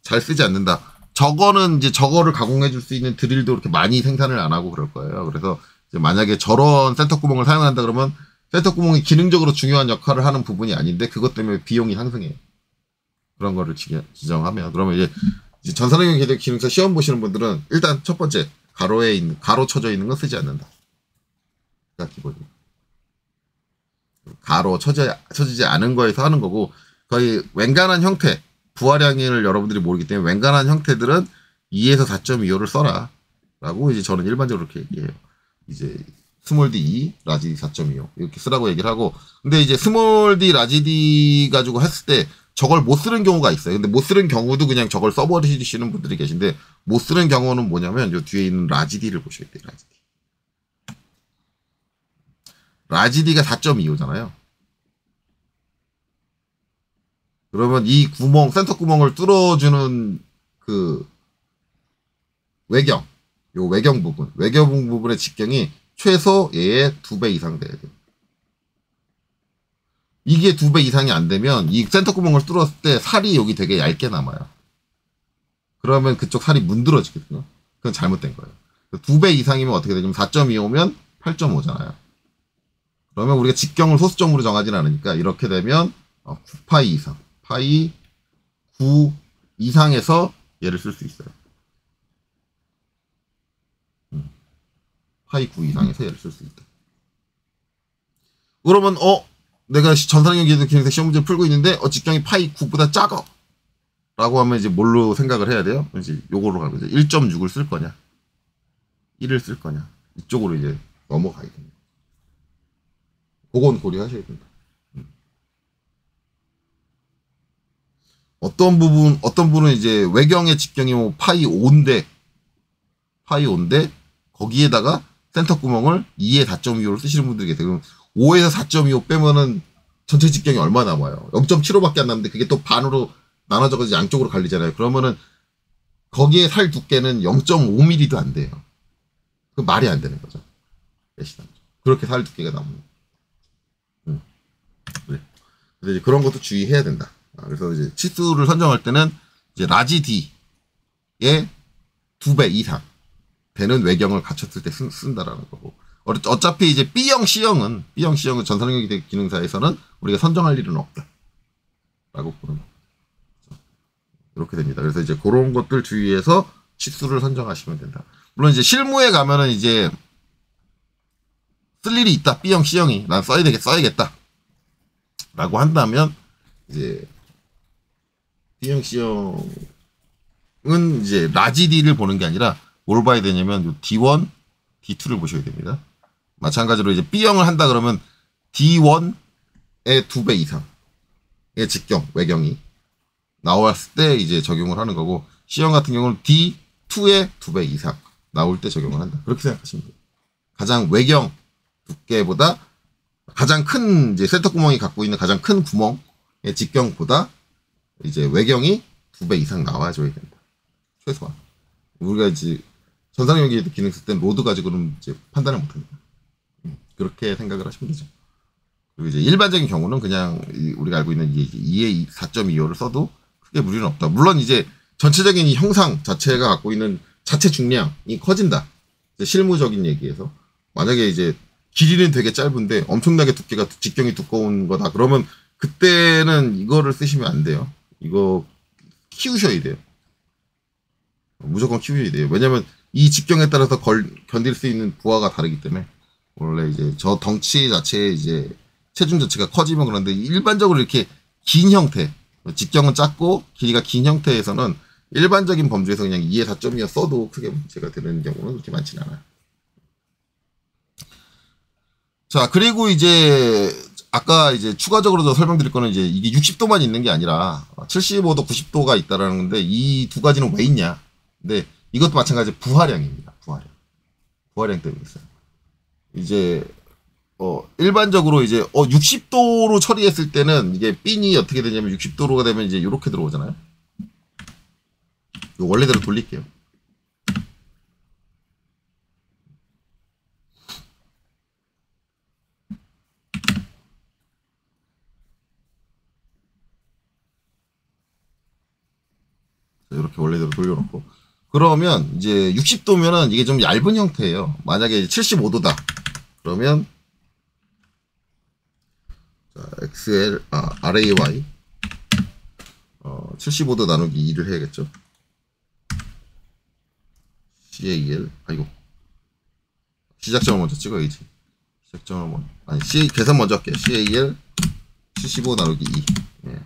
잘 쓰지 않는다. 저거는 이제 저거를 가공해 줄 수 있는 드릴도 그렇게 많이 생산을 안 하고 그럴 거예요. 그래서 이제 만약에 저런 센터 구멍을 사용한다 그러면 센터 구멍이 기능적으로 중요한 역할을 하는 부분이 아닌데 그것 때문에 비용이 상승해요. 그런 거를 지정하면 그러면 이제 전산응용 기계적 기능사 시험 보시는 분들은 일단 첫 번째 가로 쳐져 있는 건 쓰지 않는다. 그게 기본이에요. 가로 쳐지지 않은 거에서 하는 거고 거의 웬간한 형태 부하량을 여러분들이 모르기 때문에 웬간한 형태들은 2에서 4.25를 써라 라고 이제 저는 일반적으로 그렇게 얘기해요. 이제 스몰 D 2, 라지 D 4.25 이렇게 쓰라고 얘기를 하고 근데 이제 스몰 D, 라지 D 가지고 했을 때 저걸 못 쓰는 경우가 있어요. 근데 못 쓰는 경우도 그냥 저걸 써버리시는 분들이 계신데 못 쓰는 경우는 뭐냐면 요 뒤에 있는 라지 D를 보셔야 돼요. 라지 D. 라지 D가 4.25잖아요. 그러면 이 구멍, 센터 구멍을 뚫어주는 그 외경 부분의 직경이 최소 얘의 2배 이상 돼야 돼요. 이게 2배 이상이 안 되면 이 센터 구멍을 뚫었을 때 살이 여기 되게 얇게 남아요. 그러면 그쪽 살이 문드러지거든요. 그건 잘못된 거예요. 2배 이상이면 어떻게 되냐면 4.25면 8.5잖아요. 그러면 우리가 직경을 소수점으로 정하지는 않으니까 이렇게 되면 9파이 이상. 파이 9 이상에서 얘를 쓸 수 있어요. 파이 9 이상에서 얘를 쓸 수 있다. 그러면 내가 전산응용 기계적 기능사 시험 문제를 풀고 있는데 직경이 파이 9보다 작아 라고 하면 이제 뭘로 생각을 해야 돼요? 이제 요거로 가는 거죠. 1.6을 쓸 거냐 1을 쓸 거냐 이쪽으로 이제 넘어가야 됩니다. 그건 고려하셔야 된다. 어떤 분은 이제 외경의 직경이 뭐 파이 5인데 거기에다가 센터 구멍을 2에 4.25로 쓰시는 분들이 계세요. 그럼 5에서 4.25 빼면은 전체 직경이 얼마 남아요? 0.75밖에 안 남는데 그게 또 반으로 나눠져서 양쪽으로 갈리잖아요. 그러면은 거기에 살 두께는 0.5mm도 안 돼요. 그 말이 안 되는 거죠. 그렇게 살 두께가 남는. 그래. 그래서 이제 그런 것도 주의해야 된다. 그래서 이제 치수를 선정할 때는 이제 라지 D의 2배 이상 되는 외경을 갖췄을 때 쓴다라는 거고. 어차피 이제 B형, C형은 전산능력 기능사에서는 우리가 선정할 일은 없다. 라고 보는 거죠. 이렇게 됩니다. 그래서 이제 그런 것들 주의해서 치수를 선정하시면 된다. 물론 이제 실무에 가면은 이제 쓸 일이 있다. B형, C형이 난 써야겠다. 라고 한다면 이제 B형, C형은 이제 라지 D를 보는 게 아니라 뭘 봐야 되냐면 D1, D2를 보셔야 됩니다. 마찬가지로 이제 B형을 한다 그러면 D1의 2배 이상의 직경, 외경이 나왔을 때 이제 적용을 하는 거고, C형 같은 경우는 D2의 2배 이상 나올 때 적용을 한다. 그렇게 생각하시면 돼요. 가장 외경 두께보다 가장 큰 이제 센터 구멍이 갖고 있는 가장 큰 구멍의 직경보다 이제 외경이 2배 이상 나와줘야 된다. 최소한. 우리가 이제 전산능력 기능 쓸 땐 로드 가지고는 이제 판단을 못 합니다. 그렇게 생각을 하시면 되죠. 그리고 이제 일반적인 경우는 그냥 우리가 알고 있는 2의 4.25를 써도 크게 무리는 없다. 물론 이제 전체적인 이 형상 자체가 갖고 있는 자체 중량이 커진다. 이제 실무적인 얘기에서 만약에 이제 길이는 되게 짧은데 엄청나게 두께가 직경이 두꺼운 거다. 그러면 그때는 이거를 쓰시면 안 돼요. 이거 키우셔야 돼요. 무조건 키우셔야 돼요. 왜냐면 이 직경에 따라서 견딜 수 있는 부하가 다르기 때문에. 원래 이제 저 덩치 자체에 이제 체중 자체가 커지면 그런데 일반적으로 이렇게 긴 형태, 직경은 작고 길이가 긴 형태에서는 일반적인 범주에서 그냥 2에 4.2가 써도 크게 문제가 되는 경우는 그렇게 많지는 않아요. 자, 그리고 이제 아까 이제 추가적으로 설명드릴 거는 이제 이게 60도만 있는 게 아니라 75도, 90도가 있다라는 건데 이 두 가지는 왜 있냐? 근데 이것도 마찬가지 부하량입니다. 부하량 때문에 있어요. 이제 일반적으로 이제 60도로 처리했을 때는 이게 핀이 어떻게 되냐면 60도로가 되면 이제 이렇게 들어오잖아요. 이거 원래대로 돌릴게요. 이렇게 원래대로 돌려놓고 그러면 이제 60도면은 이게 좀 얇은 형태예요. 만약에 75도다 그러면 자, RAY 75도 나누기 2를 해야겠죠. CAL 아이고 시작점을 먼저 찍어야지. 시작점을 먼저 계산 먼저 할게요. CAL 75 나누기 2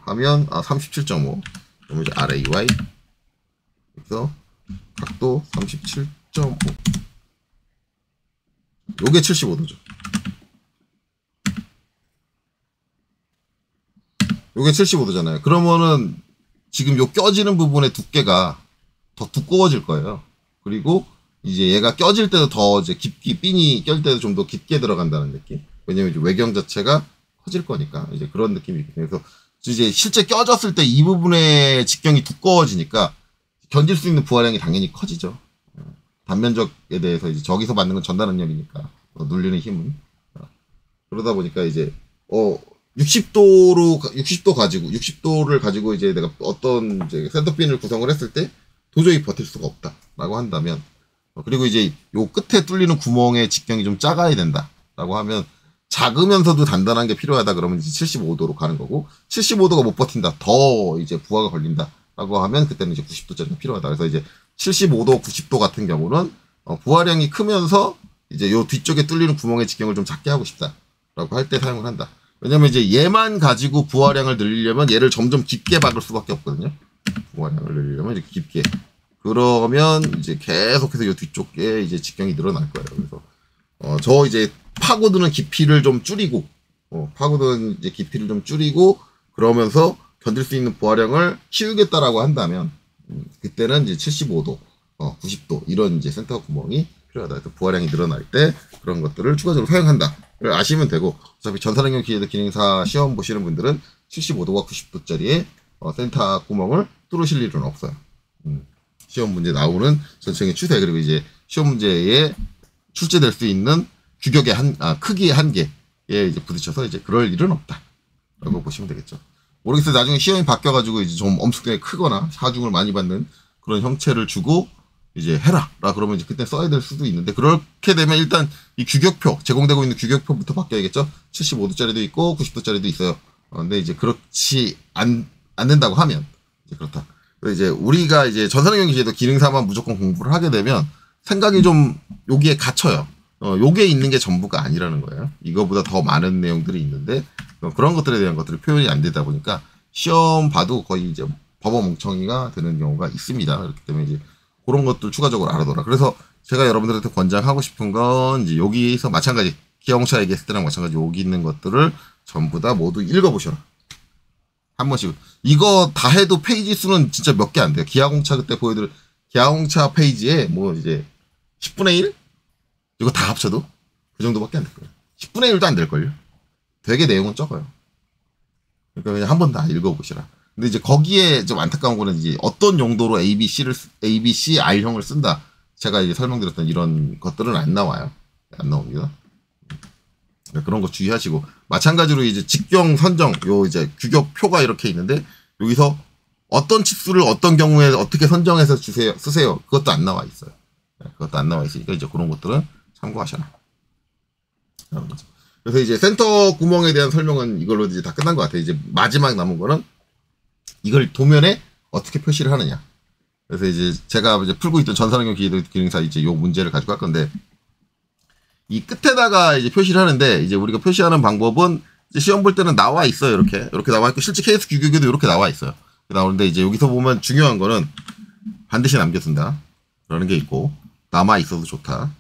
하면 37.5 그러면 이제 RAY 그래서 각도 37.5 요게 75도죠. 요게 75도잖아요. 그러면은 지금 요 껴지는 부분의 두께가 더 두꺼워질 거예요. 그리고 이제 얘가 껴질 때도 더 이제 깊게 핀이 껴질 때도 좀 더 깊게 들어간다는 느낌. 왜냐면 이제 외경 자체가 커질 거니까 이제 그런 느낌이거든요. 그래서 이제 실제 껴졌을 때 이 부분의 직경이 두꺼워지니까 견딜 수 있는 부하량이 당연히 커지죠. 단면적에 대해서 이제 저기서 받는 건 전달 능력이니까 눌리는 힘은 그러다 보니까 이제 60도를 가지고 이제 내가 어떤 이제 센터핀을 구성을 했을 때 도저히 버틸 수가 없다라고 한다면 그리고 이제 요 끝에 뚫리는 구멍의 직경이 좀 작아야 된다라고 하면 작으면서도 단단한 게 필요하다 그러면 이제 75도로 가는 거고 75도가 못 버틴다 더 이제 부하가 걸린다라고 하면 그때는 이제 90도짜리가 필요하다. 그래서 이제 75도, 90도 같은 경우는 부하량이 크면서 이제 요 뒤쪽에 뚫리는 구멍의 직경을 좀 작게 하고 싶다라고 할 때 사용을 한다. 왜냐면 이제 얘만 가지고 부하량을 늘리려면 얘를 점점 깊게 박을 수밖에 없거든요. 부하량을 늘리려면 이렇게 깊게. 그러면 이제 계속해서 요 뒤쪽에 이제 직경이 늘어날 거예요. 그래서 저 이제 파고드는 깊이를 좀 줄이고 파고드는 이제 깊이를 좀 줄이고 그러면서 견딜 수 있는 부하량을 키우겠다라고 한다면 그때는 이제 75도, 90도 이런 이제 센터 구멍이 필요하다. 그래서 부하량이 늘어날 때 그런 것들을 추가적으로 사용한다. 아시면 되고 어차피 전산응용 기계들 기능사 시험 보시는 분들은 75도와 90도짜리의 센터 구멍을 뚫으실 일은 없어요. 시험 문제 나오는 전체적인 추세 그리고 이제 시험 문제에 출제될 수 있는 규격의 크기의 한계에 이제 부딪혀서 이제 그럴 일은 없다라고 보시면 되겠죠. 모르겠어요. 나중에 시험이 바뀌어가지고 이제 좀 엄청나게 크거나 하중을 많이 받는 그런 형체를 주고 이제 해라라 그러면 이제 그때 써야 될 수도 있는데 그렇게 되면 일단 이 규격표 제공되고 있는 규격표부터 바뀌어야겠죠. 75도짜리도 있고 90도짜리도 있어요. 근데 이제 그렇지 않는다고 하면 이제 그렇다. 이제 우리가 이제 전산응용 기계도 기능사만 무조건 공부를 하게 되면 생각이 좀 여기에 갇혀요. 요게 있는 게 전부가 아니라는 거예요. 이거보다 더 많은 내용들이 있는데 그런 것들에 대한 것들이 표현이 안 되다 보니까 시험 봐도 거의 이제 버버 멍청이가 되는 경우가 있습니다. 그렇기 때문에 이제 그런 것들 추가적으로 알아둬라. 그래서 제가 여러분들한테 권장하고 싶은 건 이제 여기에서 마찬가지 기아공차 얘기했을 때랑 마찬가지 여기 있는 것들을 전부 다 모두 읽어보셔라. 한 번씩. 이거 다 해도 페이지 수는 진짜 몇 개 안 돼요. 기아공차 그때 보여드릴 기아공차 페이지에 뭐 이제 10분의 1? 이거 다 합쳐도 그 정도밖에 안 될 거예요. 10분의 1도 안 될걸요. 되게 내용은 적어요. 그러니까 그냥 한 번 다 읽어보시라. 근데 이제 거기에 좀 안타까운 거는 이제 어떤 용도로 ABC R형을 쓴다. 제가 이제 설명드렸던 이런 것들은 안 나와요. 안 나옵니다. 그런 거 주의하시고 마찬가지로 이제 직경 선정 요 이제 규격표가 이렇게 있는데 여기서 어떤 치수를 어떤 경우에 어떻게 선정해서 쓰세요. 그것도 안 나와 있어요. 그것도 안 나와 있으니까 이제 그런 것들은 참고하셔라. 그래서 이제 센터 구멍에 대한 설명은 이걸로 이제 다 끝난 것 같아요. 이제 마지막 남은 거는 이걸 도면에 어떻게 표시를 하느냐. 그래서 이제 제가 이제 풀고 있던 전산응용 기능사 이제 요 문제를 가지고 할 건데 이 끝에다가 이제 표시를 하는데 이제 우리가 표시하는 방법은 이제 시험 볼 때는 나와 있어요. 이렇게 나와 있고 실제 케이스 규격에도 이렇게 나와 있어요. 나오는데 이제 여기서 보면 중요한 거는 반드시 남겨 쓴다. 그러는 게 있고 남아 있어도 좋다.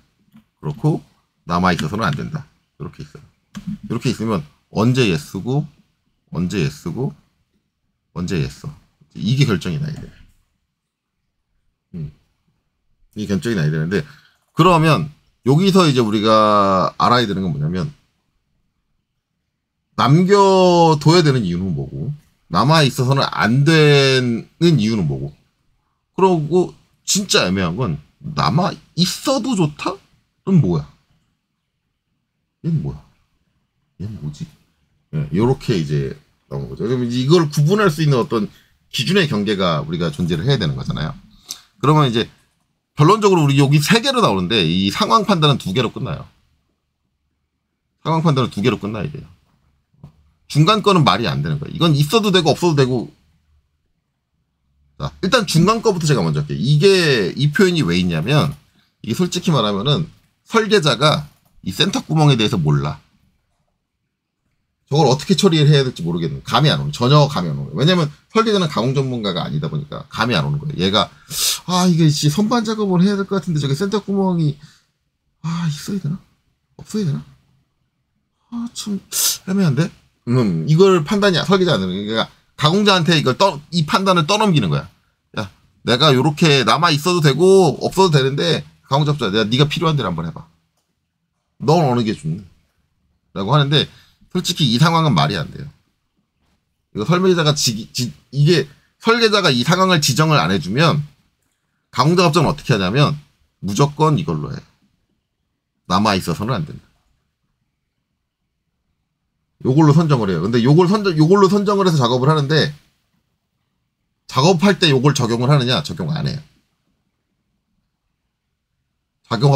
그렇고 남아 있어서는 안 된다. 이렇게 있어요. 이렇게 있으면 언제 예쓰고 언제 예쓰고 언제 예써. 이게 결정이 나야 돼요. 이게 결정이 나야 되는데 그러면 여기서 이제 우리가 알아야 되는 건 뭐냐면 남겨둬야 되는 이유는 뭐고 남아 있어서는 안 되는 이유는 뭐고 그러고 진짜 애매한 건 남아 있어도 좋다? 는 뭐야? 얘는 뭐야? 얘는 뭐지? 예, 요렇게 이제 나오는 거죠. 그러면 이제 이걸 구분할 수 있는 어떤 기준의 경계가 우리가 존재를 해야 되는 거잖아요. 그러면 이제 결론적으로 우리 여기 3개로 나오는데 이 상황 판단은 2개로 끝나요. 상황 판단은 2개로 끝나야 돼요. 중간 거는 말이 안 되는 거예요. 이건 있어도 되고 없어도 되고. 자, 일단 중간 거부터 제가 먼저 할게요. 이 표현이 왜 있냐면 이게 솔직히 말하면은 설계자가 이 센터 구멍에 대해서 몰라. 저걸 어떻게 처리를 해야 될지 모르겠는. 감이 안 오는. 전혀 감이 안 오는 거예요. 왜냐면 설계자는 가공 전문가가 아니다 보니까 감이 안 오는 거예요. 얘가 이게 선반 작업을 해야 될 것 같은데 저기 센터 구멍이 있어야 되나? 없어야 되나? 참 애매한데? 이걸 설계자 안 되는. 그러니까 가공자한테 이 판단을 떠넘기는 거야. 야, 내가 요렇게 남아 있어도 되고 없어도 되는데 가공자부터 네가 필요한 대로 한번 해봐. 넌 어느 게 좋니? 라고 하는데 솔직히 이 상황은 말이 안 돼요. 이거 이게 설계자가 이 상황을 지정을 안 해주면 가공작업자는 어떻게 하냐면 무조건 이걸로 해. 남아 있어서는 안 된다. 요걸로 선정을 해요. 근데 요걸로 선정을 해서 작업을 하는데 작업할 때 요걸 적용을 하느냐? 적용 안 해요.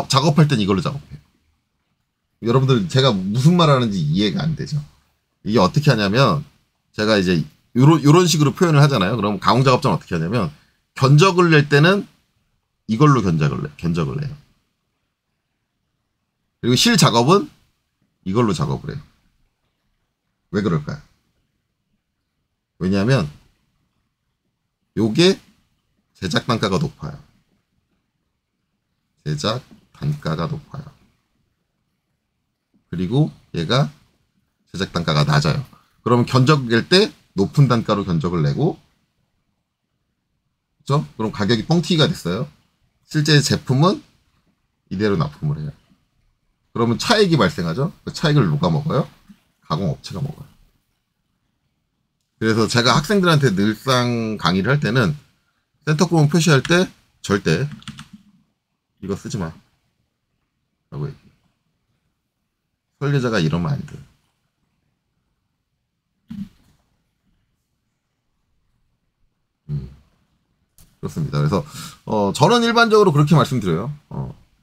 작업할 땐 이걸로 작업해요. 여러분들 제가 무슨 말 하는지 이해가 안 되죠. 이게 어떻게 하냐면 제가 이제 요런 식으로 표현을 하잖아요. 그럼 가공작업자는 어떻게 하냐면 견적을 낼 때는 이걸로 견적을 내요. 그리고 실작업은 이걸로 작업을 해요. 왜 그럴까요? 왜냐하면 요게 제작 단가가 높아요. 제작 단가가 높아요. 그리고 얘가 제작 단가가 낮아요. 그러면 견적 낼 때 높은 단가로 견적을 내고, 그죠? 그럼 가격이 뻥튀기가 됐어요. 실제 제품은 이대로 납품을 해요. 그러면 차익이 발생하죠. 그 차익을 누가 먹어요? 가공업체가 먹어요. 그래서 제가 학생들한테 늘상 강의를 할 때는 센터 구멍 표시할 때 절대 이거 쓰지 마 라고 얘기해요. 설계자가 이러면 안 돼요. 그렇습니다. 그래서 저는 일반적으로 그렇게 말씀드려요.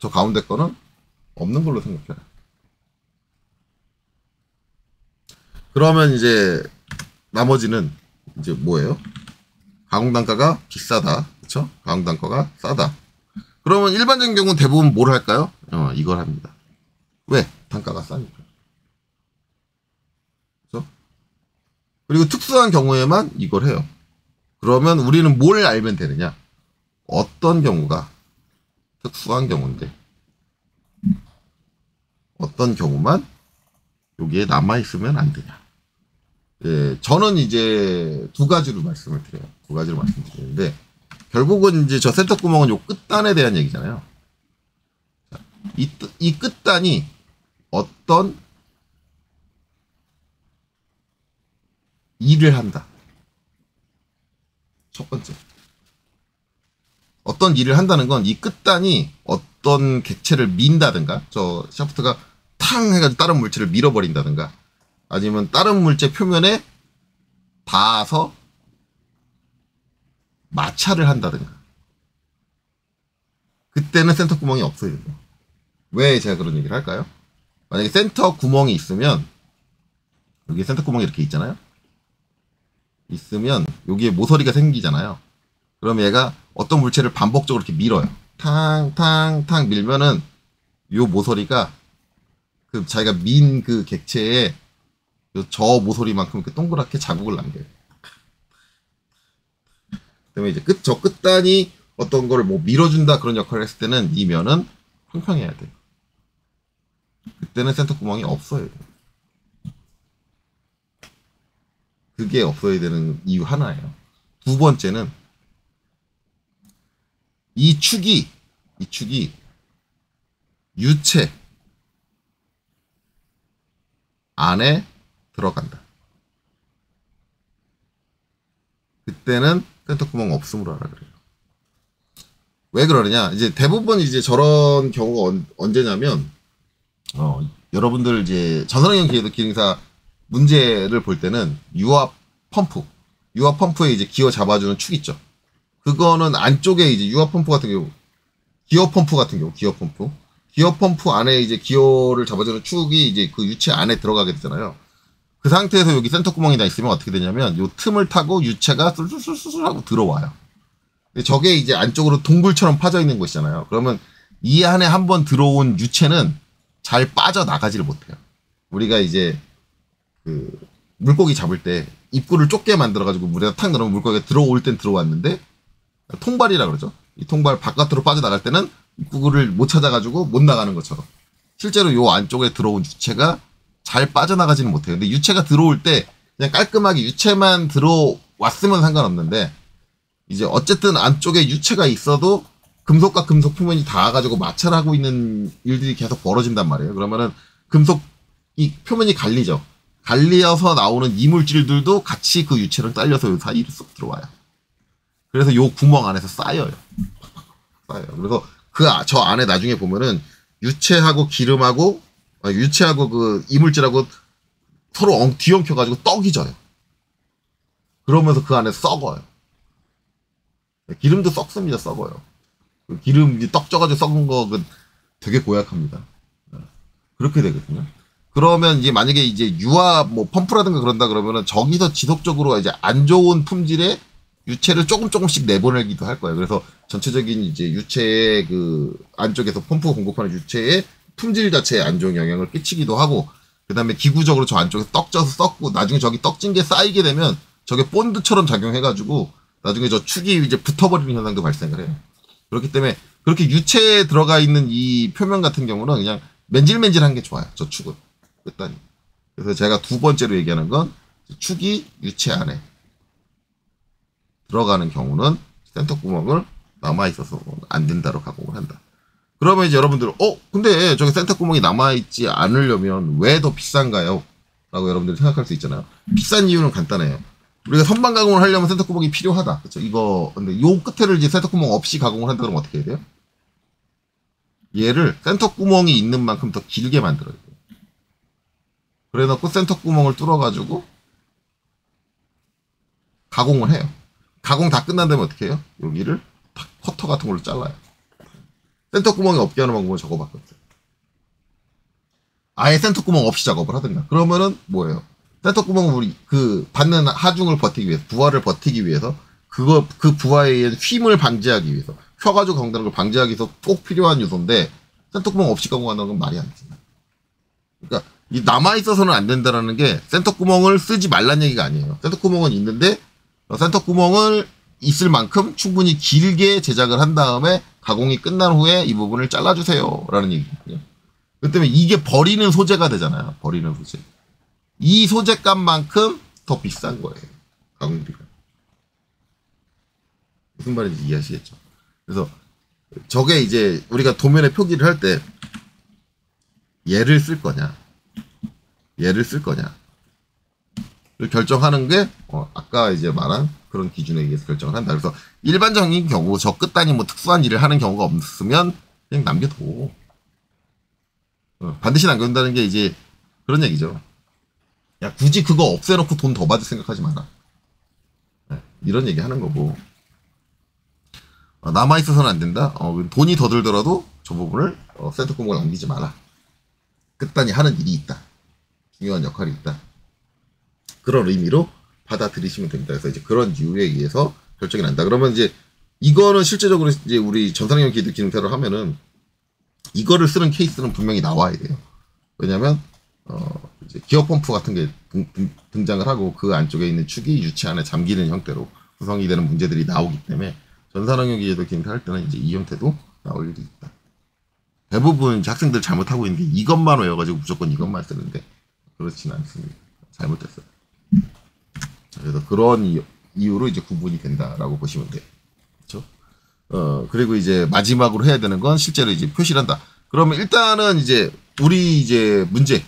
저 가운데 거는 없는 걸로 생각해요. 그러면 이제 나머지는 이제 뭐예요? 가공 단가가 비싸다, 그렇죠? 가공 단가가 싸다. 그러면 일반적인 경우는 대부분 뭘 할까요? 이걸 합니다. 왜? 단가가 싸니까. 그렇죠? 그리고 특수한 경우에만 이걸 해요. 그러면 우리는 뭘 알면 되느냐? 어떤 경우가 특수한 경우인데 어떤 경우만 여기에 남아있으면 안 되냐. 예, 저는 이제 두 가지로 말씀을 드려요. 두 가지로 말씀드리는데 결국은 이제 저 센터 구멍은 요 끝단에 대한 얘기잖아요. 이 끝단이 어떤 일을 한다. 첫 번째. 어떤 일을 한다는 건 이 끝단이 어떤 객체를 민다든가, 저 샤프트가 탕 해가지고 다른 물체를 밀어버린다든가, 아니면 다른 물체 표면에 닿아서 마찰을 한다든가. 그때는 센터 구멍이 없어야 된다. 왜 제가 그런 얘기를 할까요? 만약에 센터 구멍이 있으면, 여기 센터 구멍이 이렇게 있잖아요? 있으면 여기에 모서리가 생기잖아요. 그럼 얘가 어떤 물체를 반복적으로 이렇게 밀어요. 탕 밀면은 요 모서리가 그 자기가 민 그 객체에 저 모서리만큼 이렇게 동그랗게 자국을 남겨요. 그다음에 이제 저 끝단이 어떤 거를 뭐 밀어준다 그런 역할을 했을 때는 이 면은 평평해야 돼요. 그때는 센터 구멍이 없어야 돼요. 그게 없어야 되는 이유 하나예요. 두 번째는 이 축이 유체 안에 들어간다. 그때는 센터 구멍 없음으로 하라 그래요. 왜 그러느냐? 이제 대부분 이제 저런 경우가 언제냐면 여러분들 이제 전선형 기능사 문제를 볼 때는 유압 펌프에 이제 기어 잡아주는 축 있죠. 그거는 안쪽에 이제 유압 펌프 같은 경우, 기어 펌프 안에 이제 기어를 잡아주는 축이 이제 그 유체 안에 들어가게 되잖아요. 그 상태에서 여기 센터 구멍이 다 있으면 어떻게 되냐면 요 틈을 타고 유체가 술술술술 하고 들어와요. 근데 저게 이제 안쪽으로 동굴처럼 파져 있는 곳이잖아요. 그러면 이 안에 한번 들어온 유체는 잘 빠져나가지를 못해요. 우리가 이제 그 물고기 잡을 때 입구를 좁게 만들어가지고 물에다 탁 넣으면 물고기가 들어올 땐 들어왔는데, 통발이라 그러죠. 이 통발 바깥으로 빠져나갈 때는 입구를 못 찾아가지고 못 나가는 것처럼 실제로 요 안쪽에 들어온 유체가 잘 빠져나가지는 못해요. 근데 유체가 들어올 때 그냥 깔끔하게 유체만 들어왔으면 상관없는데, 이제 어쨌든 안쪽에 유체가 있어도 금속과 금속 표면이 닿아가지고 마찰하고 있는 일들이 계속 벌어진단 말이에요. 그러면은 금속 이 표면이 갈리죠. 갈리어서 나오는 이물질들도 같이 그 유체를 딸려서 요 사이로 쏙 들어와요. 그래서 요 구멍 안에서 쌓여요. 그래서 저 안에 나중에 보면은 유체하고 기름하고 유체하고 그 이물질하고 서로 뒤엉켜가지고 떡이 져요. 그러면서 그 안에 썩어요. 기름도 썩습니다. 썩어요. 그 기름이 떡 져가지고 썩은 거 되게 고약합니다. 그렇게 되거든요. 그러면 이제 만약에 이제 유압 뭐 펌프라든가 그런다 그러면은 저기서 지속적으로 이제 안 좋은 품질의 유체를 조금씩 내보내기도 할 거예요. 그래서 전체적인 이제 유체의 그 안쪽에서 펌프가 공급하는 유체의 품질 자체에 안 좋은 영향을 끼치기도 하고, 그 다음에 기구적으로 저 안쪽에 떡져서 썩고 나중에 저기 떡진 게 쌓이게 되면 저게 본드처럼 작용해가지고 나중에 저 축이 이제 붙어버리는 현상도 발생을 해요. 그렇기 때문에 그렇게 유체에 들어가 있는 이 표면 같은 경우는 그냥 맨질맨질한 게 좋아요. 저 축은 끝단이. 그래서 제가 두 번째로 얘기하는 건 축이 유체 안에 들어가는 경우는 센터 구멍을 남아있어서 안 된다로 가공을 한다. 그러면 이제 여러분들, 근데 저기 센터 구멍이 남아있지 않으려면 왜 더 비싼가요? 라고 여러분들이 생각할 수 있잖아요. 비싼 이유는 간단해요. 우리가 선반 가공을 하려면 센터 구멍이 필요하다. 그쵸? 근데 요 끝에를 이제 센터 구멍 없이 가공을 한다 그러면 어떻게 해야 돼요? 얘를 센터 구멍이 있는 만큼 더 길게 만들어야 돼요. 그래 놓고 센터 구멍을 뚫어가지고 가공을 해요. 가공 다 끝난 다음에 어떻게 해요? 여기를 탁 커터 같은 걸로 잘라요. 센터 구멍이 없게 하는 방법은 저거밖에 없어요. 아예 센터 구멍 없이 작업을 하든가. 그러면은 뭐예요? 센터 구멍은 우리 그 받는 하중을 버티기 위해서, 부하를 버티기 위해서, 그 부하에 의한 휨을 방지하기 위해서, 펴가지고 가공되는 걸 방지하기 위해서 꼭 필요한 요소인데, 센터 구멍 없이 가공한다는 건 말이 안 되지. 그러니까 이 남아있어서는 안 된다라는 게 센터 구멍을 쓰지 말란 얘기가 아니에요. 센터 구멍은 있는데, 센터 구멍을 있을 만큼 충분히 길게 제작을 한 다음에 가공이 끝난 후에 이 부분을 잘라주세요. 라는 얘기거든요. 그 때문에 이게 버리는 소재가 되잖아요. 버리는 소재. 이 소재값만큼 더 비싼 거예요. 가공비가. 무슨 말인지 이해하시겠죠? 그래서 저게 이제 우리가 도면에 표기를 할 때 얘를 쓸 거냐, 얘를 쓸 거냐 결정하는 게 아까 이제 말한 그런 기준에 의해서 결정을 한다. 그래서 일반적인 경우 저 끝단이 뭐 특수한 일을 하는 경우가 없으면 그냥 남겨둬. 반드시 남겨둔다는 게 이제 그런 얘기죠. 야, 굳이 그거 없애놓고 돈 더 받을 생각하지 마라. 네, 이런 얘기 하는 거고. 남아있어서는 안 된다? 돈이 더 들더라도 저 부분을 센터 구멍을 남기지 마라. 끝단이 하는 일이 있다. 중요한 역할이 있다. 그런 의미로 받아들이시면 됩니다. 그래서 이제 그런 이유에 의해서 결정이 난다. 그러면 이제 이거는 실제적으로 이제 우리 전산형 기능사를 하면은 이거를 쓰는 케이스는 분명히 나와야 돼요. 왜냐면 이제 기어 펌프 같은 게 등장을 하고 그 안쪽에 있는 축이 유체 안에 잠기는 형태로 구성이 되는 문제들이 나오기 때문에 전산항용 기계도 기능사 할 때는 이제 이 형태도 나올 일이 있다. 대부분 이제 학생들 잘못하고 있는 게 이것만 외워가지고 무조건 이것만 쓰는데 그렇지는 않습니다. 잘못됐어요. 그래서 그런 이유로 이제 구분이 된다라고 보시면 돼요. 그렇죠? 그리고 이제 마지막으로 해야 되는 건 실제로 이제 표시를 한다. 그러면 일단은 이제 우리 이제 문제를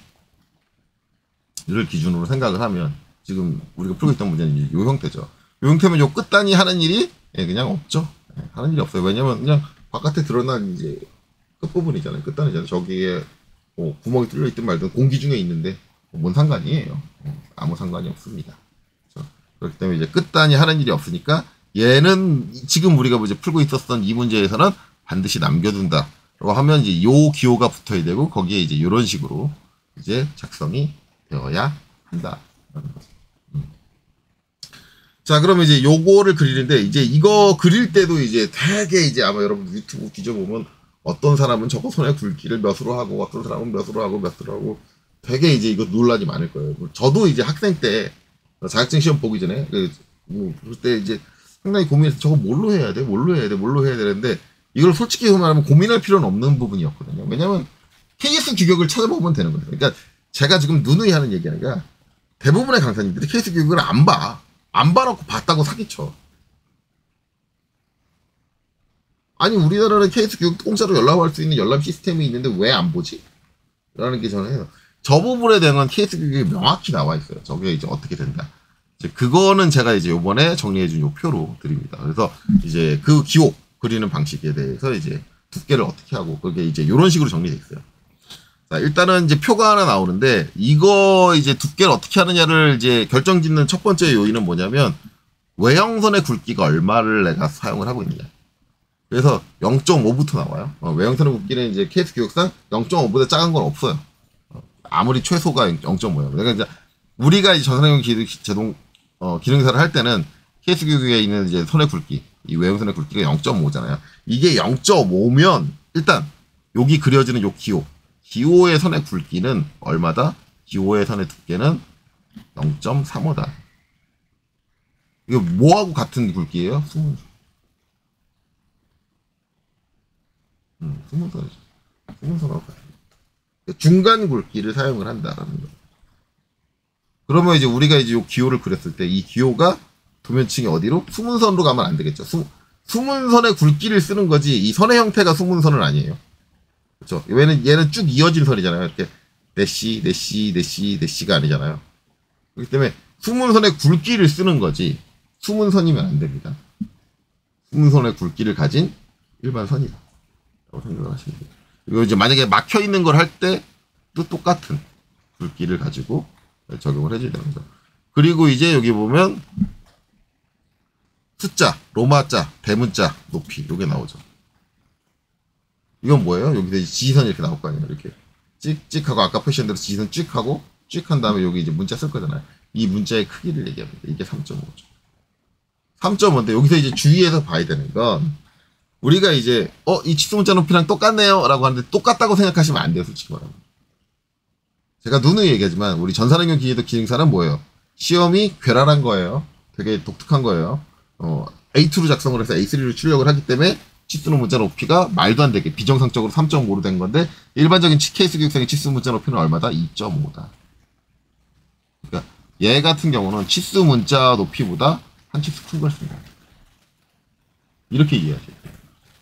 기준으로 생각을 하면 지금 우리가 풀고 있던 문제는 이제 요 형태죠. 요 형태면 요 끝단이 하는 일이 그냥 없죠. 하는 일이 없어요. 왜냐면 그냥 바깥에 드러난 이제 끝부분이잖아요. 끝단이잖아요. 저기에 구멍이 뚫려 있든 말든 공기 중에 있는데 뭔 상관이에요. 아무 상관이 없습니다. 그렇죠? 그렇기 때문에 이제 끝단이 하는 일이 없으니까 얘는 지금 우리가 이제 풀고 있었던 이 문제에서는 반드시 남겨둔다라고 하면 이제 요 기호가 붙어야 되고 거기에 이제 이런 식으로 이제 작성이 되어야 한다라는 거죠. 자, 그러면 이제 요거를 그리는데 이제 이거 그릴 때도 이제 되게 이제 아마 여러분 유튜브 뒤져보면 어떤 사람은 저거 손에 굵기를 몇으로 하고 어떤 사람은 몇으로 하고 몇으로 하고 되게 이제 이거 논란이 많을 거예요. 저도 이제 학생 때 자격증 시험 보기 전에 그럴 때 이제 상당히 고민해서 저거 뭘로 해야 돼? 뭘로 해야 돼? 뭘로 해야 되는데 이걸 솔직히 말하면 고민할 필요는 없는 부분이었거든요. 왜냐면 KS 규격을 찾아보면 되는 거예요. 그러니까 제가 지금 누누이 하는 얘기 아니라 대부분의 강사님들이 KS 규격을 안 봐. 안 봐놓고 봤다고 사기쳐. 아니 우리나라는 KS 교육 공짜로 열람할 수 있는 열람 시스템이 있는데 왜 안 보지? 라는 게 저는 해요. 저 부분에 대한 KS 교육이 명확히 나와 있어요. 저게 이제 어떻게 된다. 이제 그거는 제가 이제 요번에 정리해준 요 표로 드립니다. 그래서 이제 그 기호 그리는 방식에 대해서 이제 두께를 어떻게 하고 그게 이제 요런 식으로 정리되어 있어요. 자, 일단은 이제 표가 하나 나오는데 이거 이제 두께를 어떻게 하느냐를 이제 결정짓는 첫 번째 요인은 뭐냐면 외형선의 굵기가 얼마를 내가 사용을 하고 있느냐. 그래서 0.5부터 나와요. 외형선의 굵기는 이제 KS 교육상 0.5보다 작은 건 없어요. 아무리 최소가 0.5예요. 그러니까 이제 우리가 이제 전산형 기능사를 할 때는 KS 교육에 있는 이제 선의 굵기, 이 외형선의 굵기가 0.5잖아요. 이게 0.5면 일단 여기 그려지는 요 기호의 선의 굵기는 얼마다? 기호의 선의 두께는 0.35다. 이거 뭐하고 같은 굵기예요? 스문선이죠. 스문선하고 같은. 중간 굵기를 사용을 한다라는 거. 그러면 이제 우리가 이제 요 기호를 그렸을 때 이 기호가 도면층이 어디로? 수문선으로 가면 안 되겠죠. 수문선의 굵기를 쓰는 거지 이 선의 형태가 수문선은 아니에요. 그렇죠? 얘는 쭉 이어진 선이잖아요. 이렇게 내시가 아니잖아요. 그렇기 때문에 수문선의 굵기를 쓰는 거지 수문선이면 안 됩니다. 수문선의 굵기를 가진 일반 선이다. 라고 생각을 하시면 돼요. 그리고 이제 만약에 막혀 있는 걸 할 때도 똑같은 굵기를 가지고 적용을 해줘야 되는 거죠. 그리고 이제 여기 보면 숫자, 로마자, 대문자, 높이 요게 나오죠. 이건 뭐예요? 여기서 이제 지지선이 이렇게 나올 거 아니에요. 이렇게 찍찍하고 아까 표시한 대로 지지선 찍하고 찍한 다음에 여기 이제 문자 쓸 거잖아요. 이 문자의 크기를 얘기합니다. 이게 3.5죠. 3.5인데 여기서 이제 주의해서 봐야 되는 건 우리가 이제 이 치수 문자 높이랑 똑같네요 라고 하는데 똑같다고 생각하시면 안 돼요. 솔직히 말하면. 제가 누누이 얘기하지만 우리 전산응용 기계도 기능사는 뭐예요? 시험이 괴랄한 거예요. 되게 독특한 거예요. A2로 작성을 해서 A3로 출력을 하기 때문에 치수 문자 높이가 말도 안 되게 비정상적으로 3.5로 된 건데 일반적인 케이스 교육생의 치수 문자 높이는 얼마다? 2.5다. 그러니까 얘 같은 경우는 치수 문자 높이보다 한 치수 큰 걸 씁니다. 이렇게 이해하세요.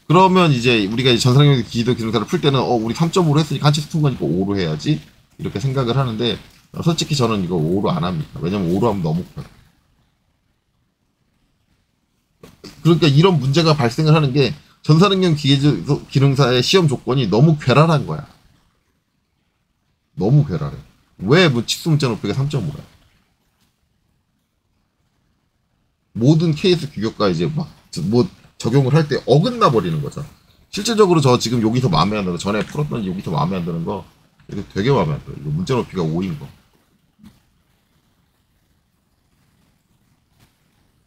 그러면 이제 우리가 이제 전산응용 기도 기능사를 풀 때는 우리 3.5로 했으니까 한 치수 큰 거니까 5로 해야지 이렇게 생각을 하는데 솔직히 저는 이거 5로 안 합니다. 왜냐면 5로 하면 너무 커요. 그러니까 이런 문제가 발생을 하는 게 전산응용 기능사의 시험 조건이 너무 괴랄한 거야. 너무 괴랄해. 왜 치수 문자 높이가 3.5야? 모든 케이스 규격과 이제 뭐 적용을 할 때 어긋나 버리는 거죠. 실질적으로 저 지금 여기서 마음에 안 드는 거, 전에 풀었던 여기서 마음에 안 드는 거, 이거 되게 마음에 안 들어요. 이거 문자 높이가 5인 거.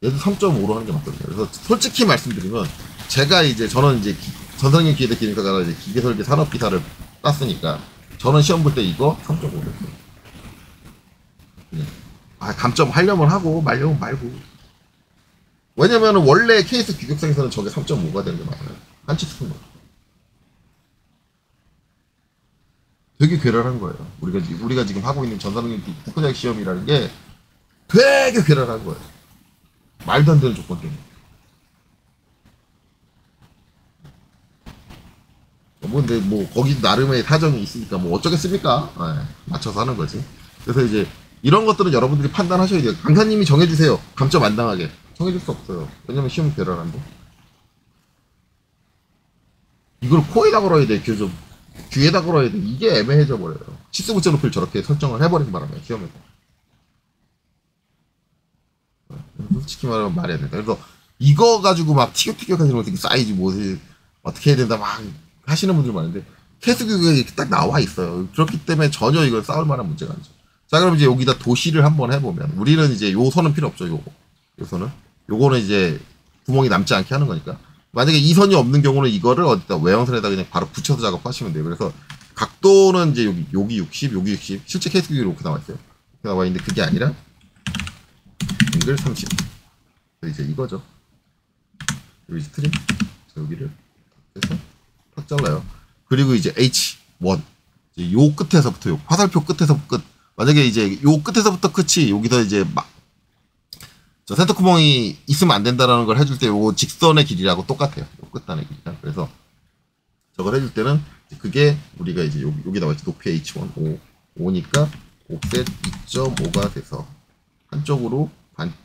얘도 3.5로 하는 게 맞거든요. 그래서 솔직히 말씀드리면, 저는 이제 전산응용 기계대 기능사가 이제 기계설계 산업기사를 땄으니까, 저는 시험 볼 때 이거 3.5로 했어요. 그냥. 감점 하려면 하고, 말려면 말고. 왜냐면 원래 케이스 규격상에서는 저게 3.5가 되는 게 맞아요. 한 치수 큰 거. 되게 괴랄한 거예요. 우리가 지금 하고 있는 전산응용 국가자격 시험이라는 게 되게 괴랄한 거예요. 말도 안 되는 조건 때문에. 근데 거기 나름의 사정이 있으니까 어쩌겠습니까? 맞춰서 하는 거지. 그래서 이제 이런 것들은 여러분들이 판단하셔야 돼요. 강사님이 정해주세요. 감점 안 당하게. 정해줄 수 없어요. 왜냐면 시험 괴랄한데. 이걸 코에다 걸어야 돼. 귀에다 걸어야 돼. 이게 애매해져 버려요. 치수 문자 높이를 저렇게 설정을 해버린 바람에 시험에서. 솔직히 말하면 말이 안 된다. 그래서 이거 가지고 막 티격태격 하시는 분들 사이즈 어떻게 해야 된다 막 하시는 분들 많은데 케이스 규격이 이렇게 딱 나와 있어요. 그렇기 때문에 전혀 이걸 싸울 만한 문제가 아니죠. 자, 그럼 이제 여기다 도시를 한번 해보면 우리는 이제 요 선은 필요 없죠. 요 선은. 요거는 이제 구멍이 남지 않게 하는 거니까. 만약에 이 선이 없는 경우는 이거를 어디다 외형선에다 그냥 바로 붙여서 작업하시면 돼요. 그래서 각도는 이제 여기 60, 여기 60. 실제 케이스 규격이 이렇게 나와 있어요. 이렇게 나와 있는데 그게 아니라 앵글 30. 이제 이거죠. 여기 스트림. 여기를 해서 탁 잘라요. 그리고 이제 H1. 이제 요 끝에서부터 요 화살표 끝에서 끝. 만약에 이제 요 끝에서부터 끝이 여기서 이제 저 센터 구멍이 있으면 안 된다라는 걸 해줄 때 요거 직선의 길이라고 똑같아요. 요 끝단의 길이랑. 그래서 저걸 해줄 때는 그게 우리가 이제 여기 나와 있죠. 높이 H1 5니까 옵셋 2.5가 돼서 한쪽으로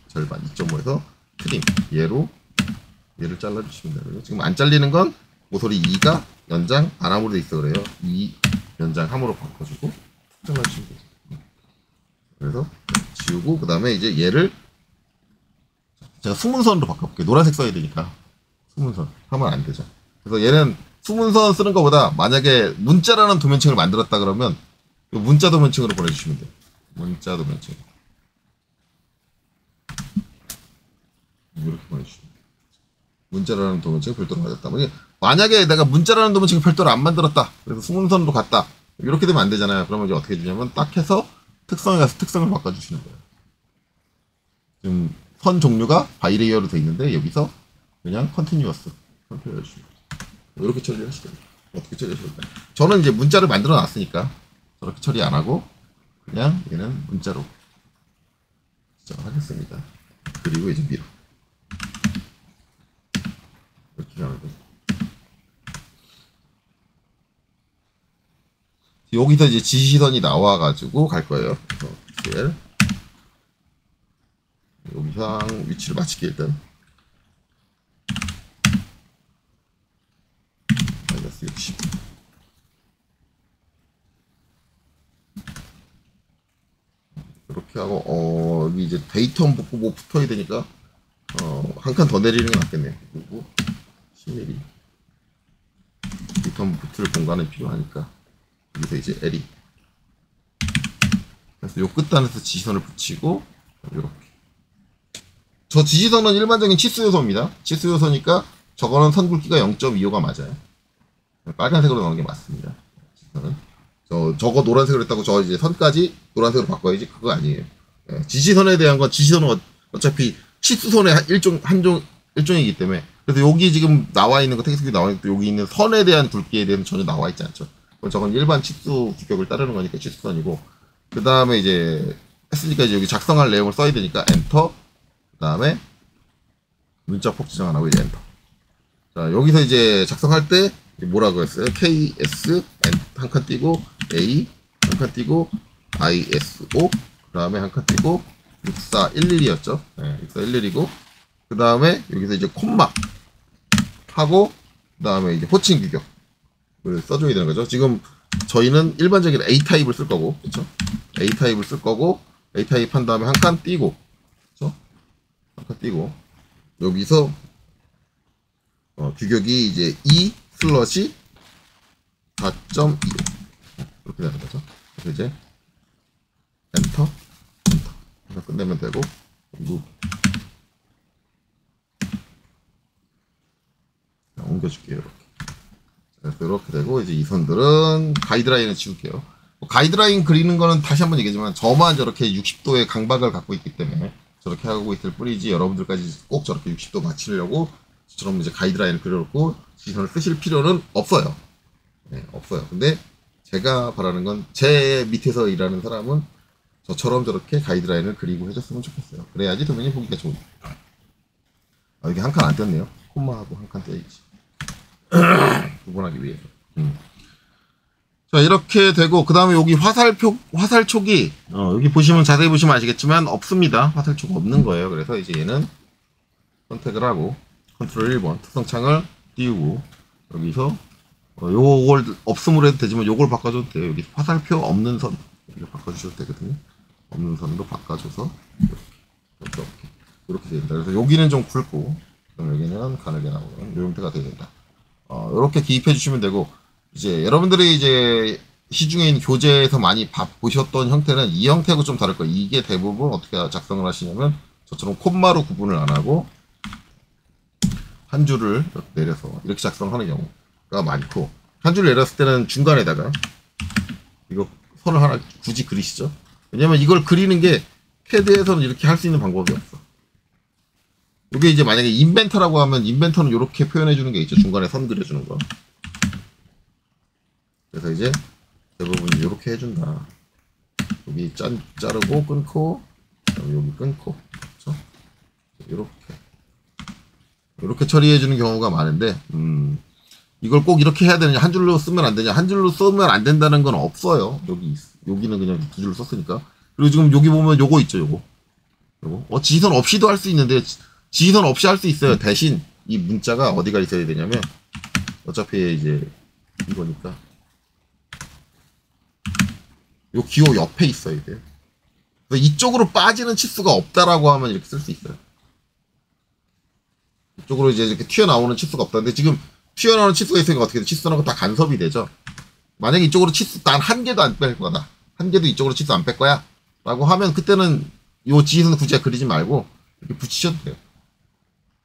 절반 2.5에서 트림 얘를 잘라주시면 돼요. 지금 안 잘리는 건 모서리 2가 연장 안함으로 돼 있어 그래요. 2 연장 함으로 바꿔주고 잘라주시면 되죠. 그래서 지우고 그 다음에 이제 얘를 제가 수문선으로 바꿔볼게요. 노란색 써야 되니까 수문선 하면 안 되죠. 그래서 얘는 수문선 쓰는 것보다 만약에 문자라는 도면층을 만들었다 그러면 문자 도면층으로 보내주시면 돼요. 문자 도면층 이렇게 보내주시면 돼요. 문자라는 도면층을 별도로 만들었다. 만약에 내가 문자라는 도면층을 별도로 안 만들었다. 그래서 수문선으로 갔다. 이렇게 되면 안 되잖아요. 그러면 이제 어떻게 되냐면 딱 해서 특성에 가서 특성을 바꿔주시는 거예요. 지금 선 종류가 바이레이어로 되어 있는데 여기서 그냥 컨티뉴어스 선택해 주시면 이렇게 처리를 하시면 돼요. 어떻게 처리하실까요? 저는 이제 문자를 만들어 놨으니까 저렇게 처리 안 하고 그냥 얘는 문자로 하겠습니다. 그리고 이제 밀어. 이렇게 하는 거죠. 여기서 이제 지시선이 나와가지고 갈 거예요. 그래서 여기서 위치를 맞추게 일단. 마이너스 60. 이렇게 하고, 여기 이제 데이터 붙고 뭐 붙어야 되니까, 한 칸 더 내리는 게 낫겠네요. 그리고 10mm. 데이터 붙을 공간이 필요하니까. 여기서 이제 L이. 그래서 요 끝단에서 지시선을 붙이고, 요렇게. 저 지시선은 일반적인 치수 요소입니다. 치수 요소니까 저거는 선 굵기가 0.25가 맞아요. 빨간색으로 나오는 게 맞습니다. 지시선은. 저거 노란색으로 했다고 저 이제 선까지 노란색으로 바꿔야지 그거 아니에요. 예, 지시선에 대한 건 지시선은 어차피 치수선의 일종이기 때문에. 그래서 여기 지금 나와 있는 거 텍스트가 나와 있는 여기 있는 선에 대한 굵기에 대해서 전혀 나와 있지 않죠. 저건 일반 치수 규격을 따르는 거니까 치수선이고. 그 다음에 이제 했으니까 이제 여기 작성할 내용을 써야 되니까 엔터. 그 다음에 문자 폭 지정 안 하고 이제 엔터. 자, 여기서 이제 작성할 때 뭐라고 했어요? KS 한 칸 띄고 A 한 칸 띄고 ISO 그 다음에 한 칸 띄고 6411이었죠. 네, 6411이고 그 다음에 여기서 이제 콤마 하고 그 다음에 이제 호칭 규격을 써줘야 되는 거죠. 지금 저희는 일반적인 A 타입을 쓸 거고, 그렇죠? A 타입을 쓸 거고 A 타입 한 다음에 한 칸 띄고, 그렇죠? 한 칸 띄고 여기서 규격이 이제 2 슬러시 4.25 이렇게 되는 거죠. 그래서 이제 엔터 해서 끝내면 되고 그리고 옮겨줄게요. 이렇게. 그래서 이렇게 되고 이제 이 선들은 가이드라인을 지울게요. 가이드라인 그리는 거는 다시 한번 얘기하지만 저만 저렇게 60도의 강박을 갖고 있기 때문에 저렇게 하고 있을 뿐이지 여러분들까지 꼭 저렇게 60도 맞추려고 저처럼 이제 가이드라인을 그려놓고 지시선을 쓰실 필요는 없어요. 네, 없어요. 근데 제가 바라는 건 제 밑에서 일하는 사람은 저처럼 저렇게 가이드라인을 그리고 해줬으면 좋겠어요. 그래야지 도면이 보기가 좋으니까. 여기 한 칸 안 떴네요. 콤마하고 한 칸 떼야지. 구분하기 위해서. 자, 이렇게 되고, 그 다음에 여기 화살촉이, 여기 보시면, 자세히 보시면 아시겠지만, 없습니다. 화살촉 없는 거예요. 그래서 이제 얘는 선택을 하고, 컨트롤 1번, 특성창을 띄우고, 여기서, 요걸 없음으로 해도 되지만, 요걸 바꿔줘도 돼요. 여기 화살표 없는 선, 이렇게 바꿔주셔도 되거든요. 없는 선으로 바꿔줘서, 이렇게 됩니다. 그래서 여기는 좀 굵고, 그럼 여기는 가늘게 나오는 요 형태가 되야 된다. 이렇게 기입해 주시면 되고, 이제 여러분들이 이제 시중에 있는 교재에서 많이 보셨던 형태는 이 형태하고 좀 다를 거예요. 이게 대부분 어떻게 작성을 하시냐면 저처럼 콤마로 구분을 안 하고 한 줄을 이렇게 내려서 이렇게 작성하는 경우가 많고, 한 줄 내렸을 때는 중간에다가 이거 선을 하나 굳이 그리시죠. 왜냐면 이걸 그리는 게 패드에서는 이렇게 할 수 있는 방법이 없어. 이게 이제 만약에 인벤터라고 하면 인벤터는 이렇게 표현해 주는 게 있죠. 중간에 선 그려주는 거. 그래서 이제 대부분 이렇게 해준다. 여기 자르고 끊고, 여기 끊고, 그렇죠? 이렇게 처리해주는 경우가 많은데, 이걸 꼭 이렇게 해야 되느냐, 한 줄로 쓰면 안 되냐, 한 줄로 쓰면 안 된다는 건 없어요. 여기는 그냥 두 줄로 썼으니까. 그리고 지금 여기 보면 요거 있죠, 요거. 지시선 없이도 할 수 있는데, 지시선 없이 할 수 있어요. 대신 이 문자가 어디가 있어야 되냐면, 어차피 이제 이거니까. 요 기호 옆에 있어야 돼요. 그래서 이쪽으로 빠지는 치수가 없다라고 하면 이렇게 쓸 수 있어요. 이쪽으로 이제 이렇게 튀어나오는 치수가 없다는데 지금 튀어나오는 치수가 있으니까 어떻게 돼? 치수는 다 간섭이 되죠. 만약에 이쪽으로 치수 단 한 개도 안 뺄 거다. 한 개도 이쪽으로 치수 안 뺄 거야. 라고 하면 그때는 요 지시선 굳이 그리지 말고 이렇게 붙이셔도 돼요.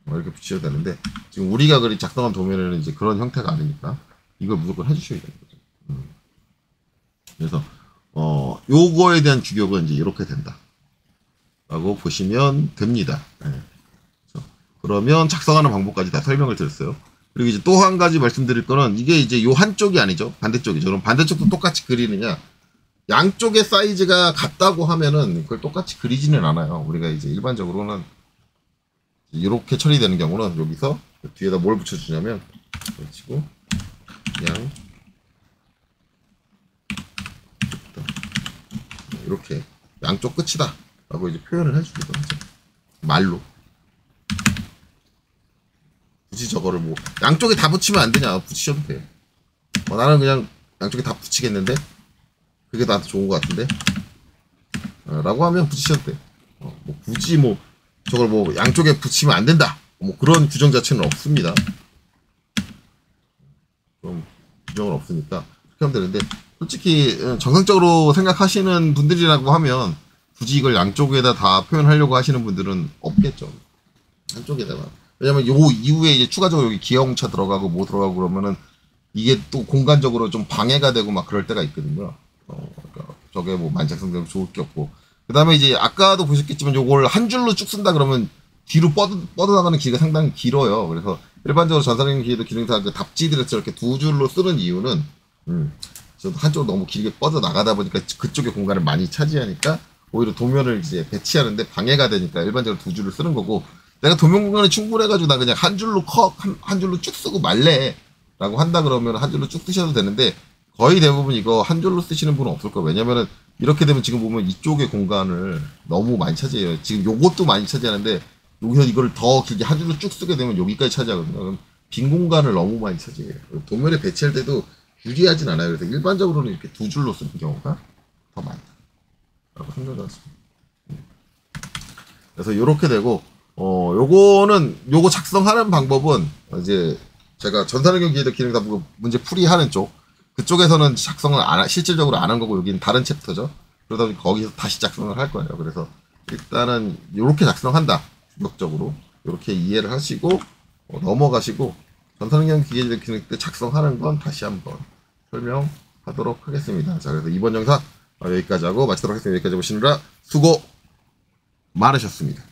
이렇게 붙이셔도 되는데 지금 우리가 작성한 도면에는 이제 그런 형태가 아니니까 이걸 무조건 해주셔야 되는 거죠. 그래서 요거에 대한 규격은 이제 이렇게 된다. 라고 보시면 됩니다. 네. 그렇죠? 그러면 작성하는 방법까지 다 설명을 드렸어요. 그리고 이제 또 한 가지 말씀드릴 거는 이게 이제 요 한쪽이 아니죠. 반대쪽이죠. 그럼 반대쪽도 똑같이 그리느냐. 양쪽의 사이즈가 같다고 하면은 그걸 똑같이 그리지는 않아요. 우리가 이제 일반적으로는 이렇게 처리되는 경우는 여기서 뒤에다 뭘 붙여주냐면 치고 그냥 이렇게 양쪽 끝이다 라고 이제 표현을 해주기도 하죠. 말로. 굳이 저거를 뭐 양쪽에 다 붙이면 안 되냐? 붙이셔도 돼요. 나는 그냥 양쪽에 다 붙이겠는데 그게 나한테 좋은 것 같은데 라고 하면 붙이셔도 돼. 뭐 굳이 뭐 저걸 뭐 양쪽에 붙이면 안 된다 뭐 그런 규정 자체는 없습니다. 좀 규정은 없으니까 그렇게 하면 되는데 솔직히 정상적으로 생각하시는 분들이라고 하면 굳이 이걸 양쪽에다 다 표현하려고 하시는 분들은 없겠죠. 한쪽에다가. 왜냐면 요 이후에 이제 추가적으로 여기 기어용차 들어가고 뭐 들어가고 그러면은 이게 또 공간적으로 좀 방해가 되고 막 그럴 때가 있거든요. 그러니까 저게 뭐 만작성되면 좋을 게 없고. 그 다음에 이제 아까도 보셨겠지만 요걸 한 줄로 쭉 쓴다 그러면 뒤로 뻗어나가는 길이가 상당히 길어요. 그래서 일반적으로 전산형 기계도 기능사 그 답지들을 저렇게 두 줄로 쓰는 이유는 저도 한쪽으로 너무 길게 뻗어나가다 보니까 그쪽의 공간을 많이 차지하니까 오히려 도면을 이제 배치하는데 방해가 되니까 일반적으로 두 줄을 쓰는 거고 내가 도면 공간이 충분해가지고 나 그냥 한 줄로 한 줄로 쭉 쓰고 말래 라고 한다 그러면 한 줄로 쭉 쓰셔도 되는데 거의 대부분 이거 한 줄로 쓰시는 분은 없을 거예요. 왜냐면은 이렇게 되면 지금 보면 이쪽의 공간을 너무 많이 차지해요. 지금 요것도 많이 차지하는데 여기서 이걸 더 길게 한 줄로 쭉 쓰게 되면 여기까지 차지하거든요. 그럼 빈 공간을 너무 많이 차지해요. 도면에 배치할 때도 유리하진 않아요. 그래서 일반적으로는 이렇게 두 줄로 쓰는 경우가 더 많다라고 생각하습니다. 그래서 이렇게 되고 요거는 요거 작성하는 방법은 이제 제가 전산환경 기계도 기능사 문제 풀이하는 쪽 그쪽에서는 작성을 실질적으로 안 한 거고 여기는 다른 챕터죠. 그러다 보니 거기서 다시 작성을 할 거예요. 그래서 일단은 요렇게 작성한다. 주력적으로 요렇게 이해를 하시고 넘어가시고 전산환경 기계도 기능 때 작성하는 건 다시 한번 설명하도록 하겠습니다. 자, 그래서 이번 영상 여기까지 하고 마치도록 하겠습니다. 여기까지 보시느라 수고 많으셨습니다.